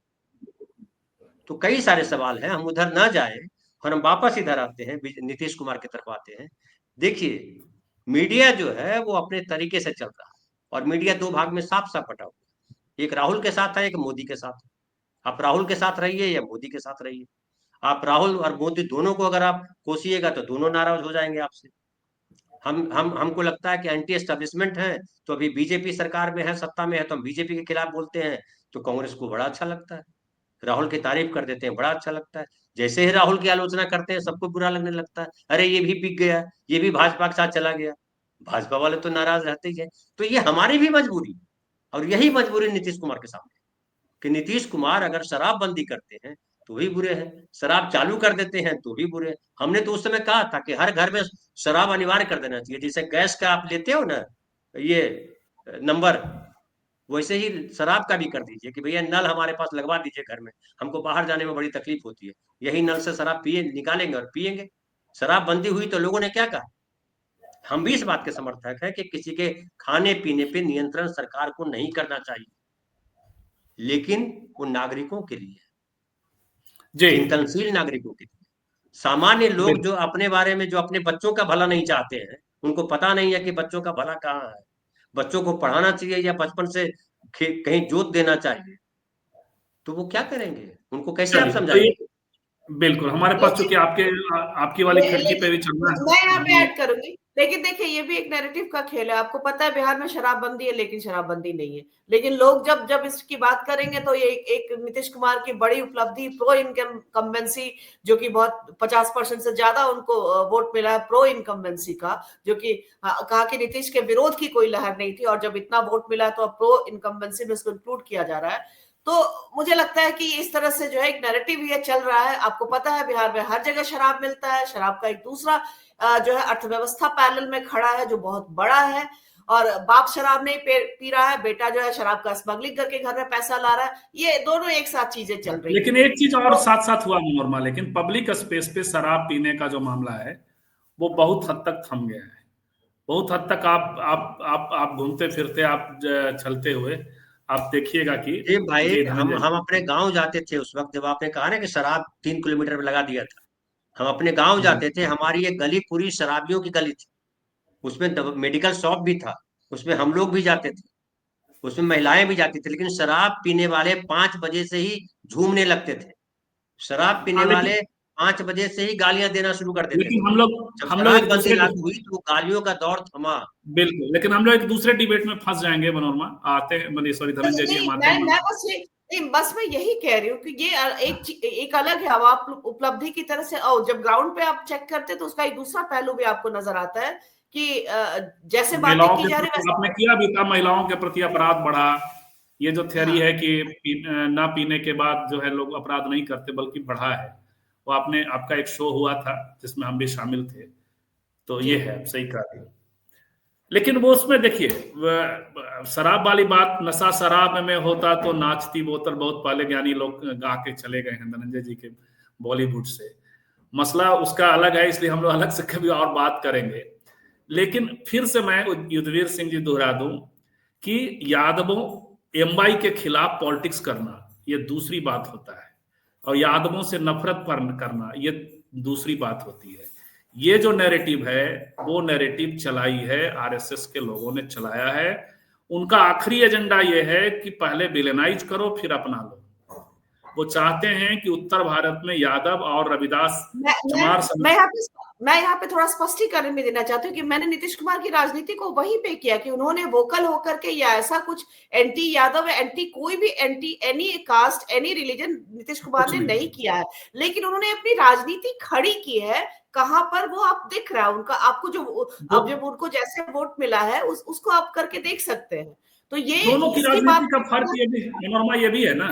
तो कई सारे सवाल हैं, हम उधर ना जाए और हम वापस इधर आते हैं, नीतीश कुमार की तरफ आते हैं। देखिए, मीडिया जो है वो अपने तरीके से चल रहा है, और मीडिया दो भाग में साफ साफ बटा हुआ है। एक राहुल के साथ है, एक मोदी के साथ है। आप राहुल के साथ रहिए या मोदी के साथ रहिए। आप राहुल और मोदी दोनों को अगर आप कोसिएगा तो दोनों नाराज हो जाएंगे आपसे। हमको लगता है कि एंटी एस्टेब्लिशमेंट है, तो अभी बीजेपी सरकार में है, सत्ता में है, तो हम बीजेपी के खिलाफ बोलते हैं, तो कांग्रेस को बड़ा अच्छा लगता है। राहुल की तारीफ कर देते हैं, बड़ा अच्छा लगता है। जैसे ही राहुल की आलोचना करते हैं, सबको बुरा लगने लगता है, अरे ये भी बिक गया, ये भी भाजपा के साथ चला गया। भाजपा वाले तो नाराज रहते ही है। तो ये हमारी भी मजबूरी, और यही मजबूरी नीतीश कुमार के सामने, कि नीतीश कुमार अगर शराबबंदी करते हैं तो भी बुरे हैं, शराब चालू कर देते हैं तो भी बुरे हैं। हमने तो उस समय कहा था कि हर घर में शराब अनिवार्य कर देना चाहिए। जैसे गैस का आप लेते हो ना ये नंबर, वैसे ही शराब का भी कर दीजिए कि भैया नल हमारे पास लगवा दीजिए घर में, हमको बाहर जाने में बड़ी तकलीफ होती है, यही नल से शराब पिए निकालेंगे और पिएंगे। शराब बंदी हुई तो लोगों ने क्या कहा? हम भी इस बात के समर्थक है कि किसी के खाने पीने पे नियंत्रण सरकार को नहीं करना चाहिए, लेकिन वो नागरिकों के लिए, चिंतनशील नागरिकों के लिए। सामान्य लोग जो अपने बारे में, जो अपने बच्चों का भला नहीं चाहते हैं, उनको पता नहीं है कि बच्चों का भला कहाँ है, बच्चों को पढ़ाना चाहिए या बचपन से कहीं जोत देना चाहिए, तो वो क्या करेंगे? उनको कैसे आप समझाएंगे? बिल्कुल, हमारे पास चूंकि आपकी वाली खिड़की पे भी चलना है, मैं यहाँ पे ऐड करूंगी। लेकिन देखिए, ये भी एक नैरेटिव का खेल है। आपको पता है बिहार में शराबबंदी है, लेकिन शराबबंदी नहीं है। लेकिन लोग जब जब इसकी बात करेंगे तो ये एक नीतीश कुमार की बड़ी उपलब्धि, प्रो इनकम्बेंसी, जो कि बहुत 50% से ज्यादा उनको वोट मिला है प्रो इनकम्बेंसी का, जो कि कहा कि नीतीश के विरोध की कोई लहर नहीं थी, और जब इतना वोट मिला तो अब प्रो इनकम्बेंसी में इसको इंक्लूड किया जा रहा है। तो मुझे लगता है कि इस तरह से जो है एक नैरेटिव ये चल रहा है। आपको पता है बिहार में हर जगह शराब मिलता है। शराब का एक दूसरा जो है अर्थव्यवस्था पैरेलल में खड़ा है, जो बहुत बड़ा है। और बाप शराब नहीं पी रहा है, बेटा जो है शराब का स्मगलिंग करके घर में पैसा ला रहा है। ये दोनों एक साथ चीजें चल रही है। लेकिन एक चीज और साथ साथ हुआ मनोरमा, लेकिन पब्लिक स्पेस पे शराब पीने का जो मामला है वो बहुत हद तक थम गया है। बहुत हद तक आप घूमते फिरते, आप चलते हुए आप देखिएगा कि ये भाई, हम अपने गांव जाते थे उस वक्त, जब आपने कहा ना कि शराब 3 किलोमीटर में लगा दिया था, हम अपने गांव जाते थे, हमारी एक गली पूरी शराबियों की गली थी। उसमें मेडिकल शॉप भी था, उसमें हम लोग भी जाते थे, उसमें महिलाएं भी जाती थी। लेकिन शराब पीने वाले 5 बजे से ही झूमने लगते थे। शराब पीने वाले 5 बजे से ही गालियां देना शुरू कर देते थे। लेकिन जब शराबबंदी लागू हुई तो गालियों का दौर थमा। बिल्कुल, लेकिन हम लोग एक दूसरे डिबेट में फंस जाएंगे मनोरमा। आते हैं, सॉरी धनंजय जी, हम आते हैं। बस मैं यही कह रही हूँ कि ये एक अलग है। अब आप उपलब्धि की तरह से जब ग्राउंड पे आप चेक करते तो उसका एक दूसरा पहलू भी आपको नजर आता है कि जैसे बातें की जा रही है, आपने किया भी था, महिलाओं के प्रति अपराध बढ़ा। ये जो थ्योरी है कि ना पीने के बाद जो है लोग अपराध नहीं करते बल्कि बढ़ा है, वो आपका एक शो हुआ था जिसमें हम भी शामिल थे, तो ये है, सही कहा रही। लेकिन वो उसमें देखिए शराब वाली बात, नशा शराब में होता तो नाचती बोतल बहुत पहले ज्ञानी लोग गा के चले गए हैं धनंजय जी के बॉलीवुड से। मसला उसका अलग है, इसलिए हम लोग अलग से कभी और बात करेंगे। लेकिन फिर से मैं युद्धवीर सिंह जी दोहरा दूं कि यादवों एमवाई के खिलाफ पॉलिटिक्स करना ये दूसरी बात होता है, और यादवों से नफरत करना ये दूसरी बात होती है। ये जो नैरेटिव है वो नैरेटिव चलाई है आरएसएस के लोगों ने चलाया है। उनका आखिरी एजेंडा ये है कि पहले विलेनाइज करो फिर अपना लो। वो चाहते हैं कि उत्तर भारत में यादव और रविदास चमार मैं यहाँ पे थोड़ा स्पष्टीकरण भी देना चाहती हूँ कि मैंने नीतीश कुमार की राजनीति को वहीं पे किया कि उन्होंने वोकल होकर के या ऐसा कुछ एंटी यादव एंटी कोई भी anti any caste any religion Nitish Kumar ने नहीं किया है, लेकिन उन्होंने अपनी राजनीति खड़ी की है। कहाँ पर वो आप दिख रहा है उनका, आपको जो अब जब उनको जैसे वोट मिला है उसको आप करके देख सकते हैं। तो ये दोनों की राजनीति का फर्क ये भी है ना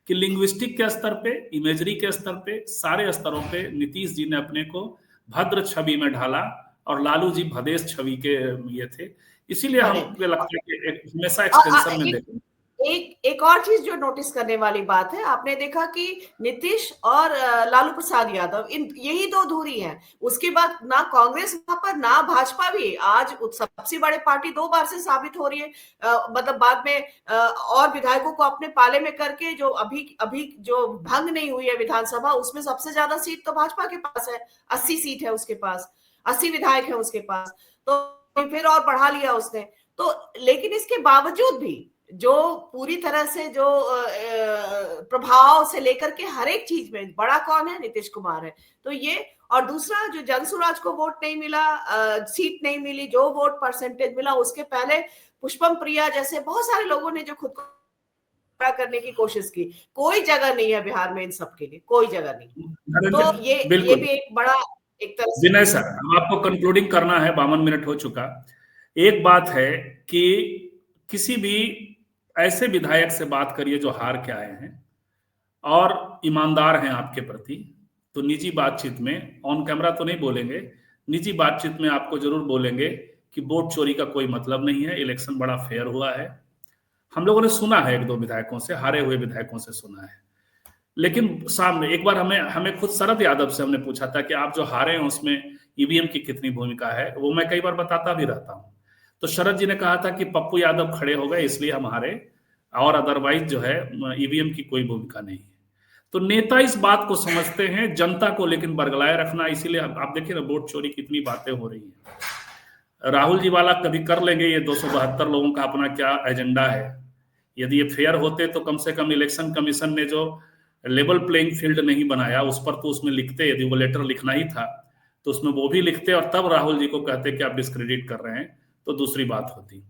कि लिंग्विस्टिक के स्तर पे, इमेजरी के स्तर पे, सारे स्तरों पे नीतीश जी ने अपने को भद्र छवि में ढाला और लालू जी भदेश छवि के ये थे। इसीलिए हमको लगता है कि हमेशा एक्सटेंशन में देखें। एक और चीज जो नोटिस करने वाली बात है, आपने देखा कि नीतीश और लालू प्रसाद यादव यही दो धुरी हैं। उसके बाद ना कांग्रेस वहां पर ना भाजपा भी आज सबसे बड़े पार्टी 2 बार से साबित हो रही है। मतलब बाद में और विधायकों को अपने पाले में करके जो अभी जो भंग नहीं हुई है विधानसभा, उसमें सबसे ज्यादा सीट तो भाजपा के पास है, 80 सीट है उसके पास, 80 विधायक है उसके पास, तो फिर और बढ़ा लिया उसने। तो लेकिन इसके बावजूद भी जो पूरी तरह से जो प्रभाव से लेकर के हर एक चीज में बड़ा कौन है, नीतीश कुमार है। तो ये, और दूसरा जो जनसुराज को वोट नहीं मिला, सीट नहीं मिली, जो वोट परसेंटेज मिला उसके पहले पुष्पम प्रिया जैसे बहुत सारे लोगों ने जो खुद को करने की कोशिश की, कोई जगह नहीं है बिहार में इन सब के लिए, कोई जगह नहीं। तो ये भी एक बड़ा एक तरह से। विनय सर, आपको कंक्लूडिंग करना है, 52 मिनट हो चुका। एक बात है कि किसी भी ऐसे विधायक से बात करिए जो हार के आए हैं और ईमानदार हैं आपके प्रति, तो निजी बातचीत में, ऑन कैमरा तो नहीं बोलेंगे, निजी बातचीत में आपको जरूर बोलेंगे कि वोट चोरी का कोई मतलब नहीं है, इलेक्शन बड़ा फेयर हुआ है। हम लोगों ने सुना है 1-2 विधायकों से, हारे हुए विधायकों से सुना है। लेकिन सामने एक बार हमें खुद शरद यादव से हमने पूछा था कि आप जो हारे हैं उसमें ईवीएम की कितनी भूमिका है, वो मैं कई बार बताता भी रहता हूँ। तो शरद जी ने कहा था कि पप्पू यादव खड़े हो गए इसलिए हम हारे, और अदरवाइज जो है ईवीएम की कोई भूमिका नहीं है। तो नेता इस बात को समझते हैं, जनता को लेकिन बरगलाए रखना। इसीलिए आप देखिए ना, वोट चोरी की इतनी बातें हो रही हैं। राहुल जी वाला कभी कर लेंगे, ये 272 लोगों का अपना क्या एजेंडा है। यदि ये फेयर होते तो कम से कम इलेक्शन कमीशन ने जो लेवल प्लेइंग फील्ड नहीं बनाया उस पर तो उसमें लिखते, यदि वो लेटर लिखना ही था तो उसमें वो भी लिखते और तब राहुल जी को कहते कि आप डिस्क्रेडिट कर रहे हैं, तो दूसरी बात होती।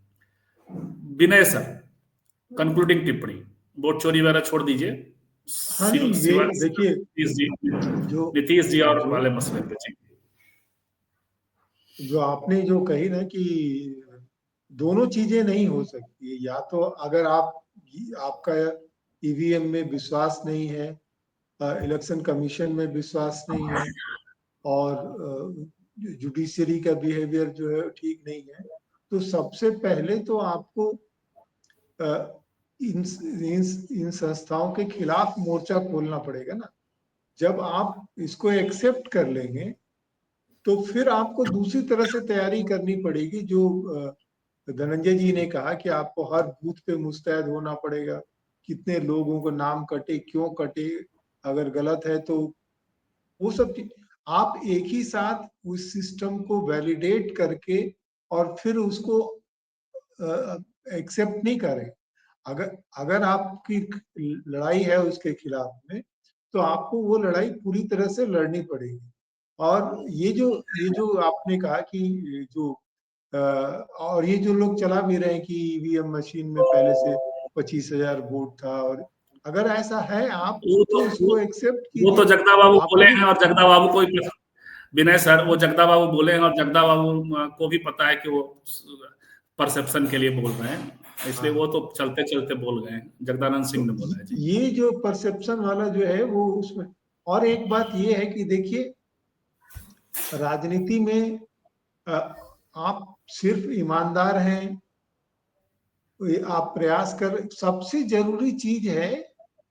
विनय सर, कंक्लूडिंग टिप्पणी, वोट चोरी वगैरह छोड़ दीजिए। देखिए नीतीश जी और वाले मसले पे जो आपने जो कही ना कि दोनों चीजें नहीं हो सकती, या तो अगर आपका ईवीएम में विश्वास नहीं है, इलेक्शन कमीशन में विश्वास नहीं है, और जुडिशरी का बिहेवियर जो है ठीक नहीं है, तो सबसे पहले तो आपको इन संस्थाओं के खिलाफ मोर्चा खोलना पड़ेगा ना। जब आप इसको एक्सेप्ट कर लेंगे तो फिर आपको दूसरी तरह से तैयारी करनी पड़ेगी। जो धनंजय जी ने कहा कि आपको हर बूथ पे मुस्तैद होना पड़ेगा, कितने लोगों को नाम कटे, क्यों कटे, अगर गलत है तो वो सब आप एक ही साथ उस सिस्टम को वैलिडेट करके और फिर उसको एक्सेप्ट नहीं करें। अगर आपकी लड़ाई है उसके खिलाफ में, तो आपको वो लड़ाई पूरी तरह से लड़नी पड़ेगी। और ये जो आपने कहा कि जो और ये जो लोग चला भी रहे हैं कि ईवीएम मशीन में पहले से 25,000 वोट था, और अगर ऐसा है आप तो इसको एक्सेप्ट कीजिए। वो तो जगदा बाबू बोले हैं, और जगदा बाबू को विनय सर, वो जगदा बाबू बोले हैं और जगदा बाबू को भी पता है कि वो परसेप्शन के लिए बोल रहे हैं, इसलिए वो तो चलते चलते बोल गए। जगदानंद सिंह ने बोला है जी। ये जो परसेप्शन वाला जो है वो उसमें और एक बात ये है कि देखिए, राजनीति में आप सिर्फ ईमानदार हैं, आप प्रयास कर, सबसे जरूरी चीज है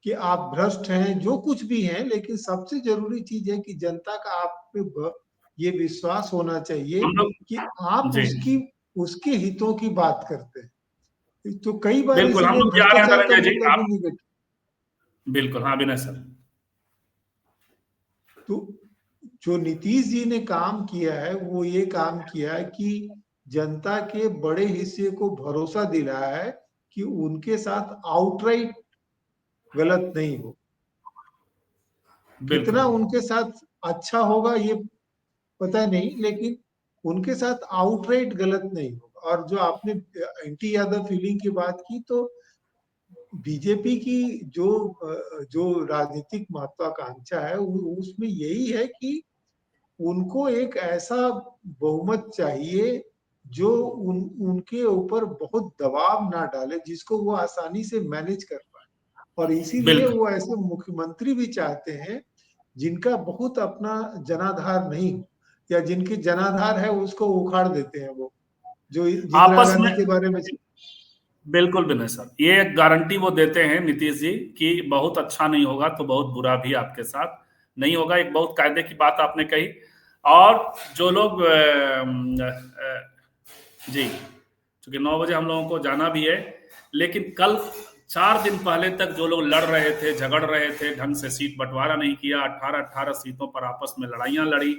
कि आप भ्रष्ट हैं, जो कुछ भी हैं, लेकिन सबसे जरूरी चीज है कि जनता का आप पे ये विश्वास होना चाहिए हम लोग कि आप जी उसके हितों की बात करते हैं। तो कई बार बिल्कुल, हम इसीलिए लोग जा रहे हैं भ्रष्टाचार का धनंजय जी, मुद्दा भी आप नहीं घटा। बिल्कुल, हाँ विनय सर। तो जो नीतीश जी ने काम किया है वो ये काम किया है कि जनता के बड़े हिस्से को भरोसा दिलाया है कि उनके साथ आउटराइट गलत नहीं हो। बिल्कुल कितना उनके साथ अच्छा होगा ये पता नहीं, लेकिन उनके साथ आउटराइट गलत नहीं होगा। और जो आपने एंटी यादव फीलिंग की बात की, तो बीजेपी की जो राजनीतिक महत्वाकांक्षा है उसमें यही है कि उनको एक ऐसा बहुमत चाहिए जो उनके ऊपर बहुत दबाव ना डाले, जिसको वो आसानी से मैनेज कर पाए। और इसीलिए बिल्कुल वो ऐसे मुख्यमंत्री भी चाहते हैं जिनका बहुत अपना जनाधार नहीं हो, या जिनकी जनाधार है उसको उखाड़ देते हैं वो, जो इंदिरा आपस में। गांधी के बारे में। बिल्कुल विनय सर, ये एक गारंटी वो देते हैं नीतीश जी कि बहुत अच्छा नहीं होगा तो बहुत बुरा भी आपके साथ नहीं होगा। एक बहुत कायदे की बात आपने कही। और जो लोग जी, क्योंकि 9 बजे हम लोगों को जाना भी है, लेकिन कल 4 दिन पहले तक जो लोग लड़ रहे थे, झगड़ रहे थे, ढंग से सीट बंटवारा नहीं किया, 18-18 सीटों पर आपस में लड़ाइयां लड़ी,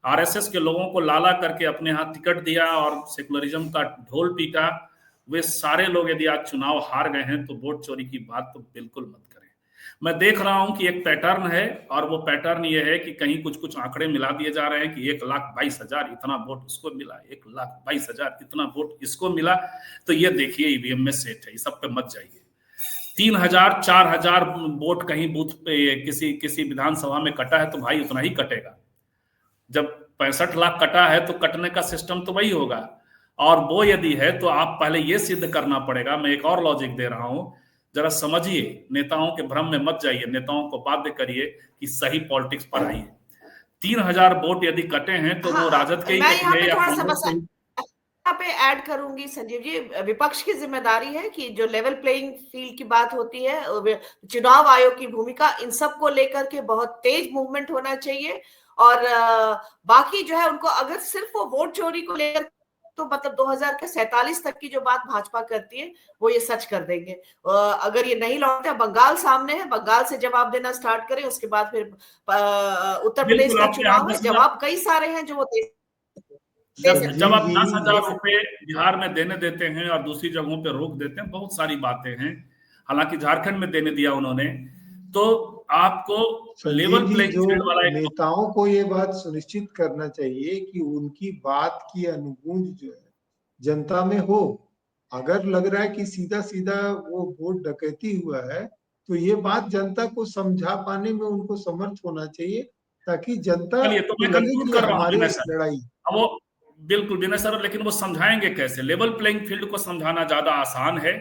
आरएसएस के लोगों को लाला करके अपने यहाँ टिकट दिया और सेकुलरिज्म का ढोल पीटा, वे सारे लोग यदि आज चुनाव हार गए हैं तो वोट चोरी की बात तो बिल्कुल मत करें। मैं देख रहा हूं कि एक पैटर्न है, और वो पैटर्न ये है कि कहीं कुछ कुछ आंकड़े मिला दिए जा रहे हैं कि 1,22,000 इतना वोट उसको मिला, 1,22,000 इतना वोट इसको मिला। तो ये देखिए ईवीएम में सेट है, इस सब पे मत जाइए। 3,000 4,000 वोट कहीं बूथ पे किसी विधानसभा में कटा है तो भाई उतना ही कटेगा। जब 65 लाख कटा है तो कटने का सिस्टम तो वही होगा। और वो यदि है तो आप पहले ये सिद्ध करना पड़ेगा। मैं एक और लॉजिक दे रहा हूं, जरा समझिए, नेताओं के भ्रम में मत जाइए, नेताओं को बाध्य करिए कि सही पॉलिटिक्स पर आइए। 3,000 वोट यदि कटे हैं तो वो राजद के ही मैं यहाँ कटेंगे पे या थोड़ा सा कांग्रेस बस के ही। यहाँ पे ऐड करूंगी संजीव जी, विपक्ष की जिम्मेदारी है कि जो लेवल प्लेइंग फील्ड की बात होती है, चुनाव आयोग की भूमिका, इन सब को लेकर के बहुत तेज मूवमेंट होना चाहिए। और बाकी जो है उनको अगर सिर्फ वो वोट चोरी को लेकर, तो मतलब 2047 तक की जो बात भाजपा करती है वो ये सच कर देंगे। अगर ये नहीं लौटते, बंगाल सामने है, बंगाल से जवाब देना स्टार्ट करें, उसके बाद फिर उत्तर प्रदेश बिल्कुल, का आपके यहाँ चुनाव है, 10,000, जवाब कई सारे हैं जो वो दे जब सकते जब संजीव आप जी 10,000 ये रुपए बिहार में देने देते हैं और दूसरी जगहों पे रोक देते हैं, बहुत सारी बातें हैं। हालांकि झारखंड में देने दिया उन्होंने, तो आपको संजीव लेवल जी, प्लेइंग जो फील्ड वाला एक। नेताओं को ये बात सुनिश्चित करना चाहिए कि उनकी बात की अनुगूंज जो है जनता में हो। अगर लग रहा है कि सीधा सीधा वो वोट डकैती हुआ है, तो ये बात जनता को समझा पाने में उनको समर्थ होना चाहिए, ताकि जनता चलिए, तो को मैं लगे कंक्लूड कि कर रहा हूँ हमारी विनय सर। लड़ाई। अब वो बिल्कुल विनय सर, लेकिन वो समझाएंगे कैसे? लेवल प्लेइंग फील्ड को समझाना ज्यादा आसान है,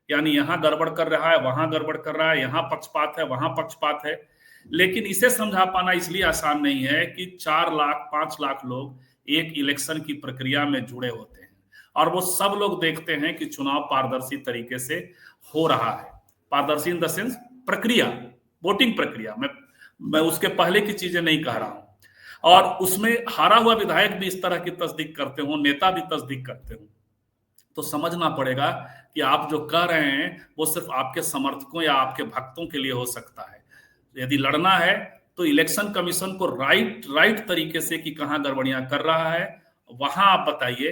यानी यहाँ गड़बड़ कर रहा है, वहां गड़बड़ कर रहा है, यहाँ पक्षपात है, वहां पक्षपात है। लेकिन इसे समझा पाना इसलिए आसान नहीं है कि 4 लाख 5 लाख लोग एक इलेक्शन की प्रक्रिया में जुड़े होते हैं, और वो सब लोग देखते हैं कि चुनाव पारदर्शी तरीके से हो रहा है। पारदर्शी इन द सेंस प्रक्रिया, वोटिंग प्रक्रिया। मैं उसके पहले की चीजें नहीं कह रहा हूं। और उसमें हारा हुआ विधायक भी इस तरह की तस्दीक करते हो, नेता भी तस्दीक करते हो, तो समझना पड़ेगा कि आप जो कह रहे हैं वो सिर्फ आपके समर्थकों या आपके भक्तों के लिए हो सकता है। यदि लड़ना है तो इलेक्शन कमीशन को राइट तरीके से कि कहां गड़बड़ियां कर रहा है वहां आप बताइए,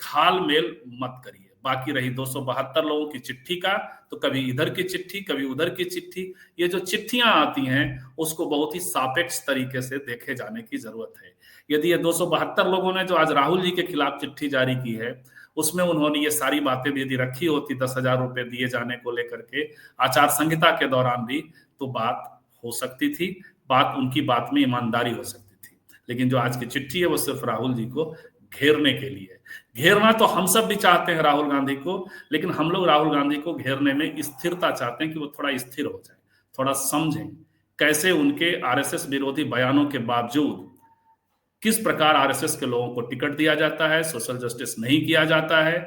घाल मेल मत करिए। बाकी रही 272 लोगों की चिट्ठी का, तो कभी इधर की चिट्ठी कभी उधर की चिट्ठी, ये जो चिट्ठियां आती हैं उसको बहुत ही सापेक्ष तरीके से देखे जाने की जरूरत है। यदि ये 272 लोगों ने जो आज राहुल जी के खिलाफ चिट्ठी जारी की है, उसमें उन्होंने ये सारी बातें भी यदि रखी होती 10,000 रुपए दिए जाने को लेकर के आचार संहिता के दौरान भी, तो बात हो सकती थी, बात उनकी बात में ईमानदारी हो सकती थी। लेकिन जो आज की चिट्ठी है वो सिर्फ राहुल जी को घेरने के लिए। घेरना तो हम सब भी चाहते हैं राहुल गांधी को, लेकिन हम लोग राहुल गांधी को घेरने में स्थिरता चाहते हैं कि वो थोड़ा स्थिर हो जाए, थोड़ा समझें कैसे उनके आरएसएस विरोधी बयानों के बावजूद किस प्रकार आरएसएस के लोगों को टिकट दिया जाता है, सोशल जस्टिस नहीं किया जाता है,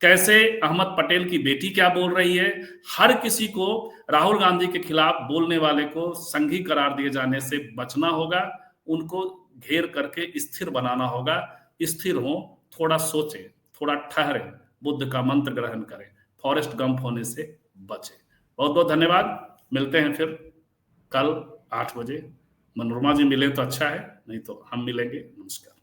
कैसे अहमद पटेल की बेटी क्या बोल रही है। हर किसी को राहुल गांधी के खिलाफ बोलने वाले को संघी करार दिए जाने से बचना होगा, उनको घेर करके स्थिर बनाना होगा। स्थिर हो, थोड़ा सोचें, थोड़ा ठहरे, बुद्ध का मंत्र ग्रहण करें, फॉरेस्ट गंप होने से बचे। बहुत बहुत धन्यवाद। मिलते हैं फिर कल 8 बजे। मनोरमा जी मिले तो अच्छा है, नहीं तो हम मिलेंगे। नमस्कार।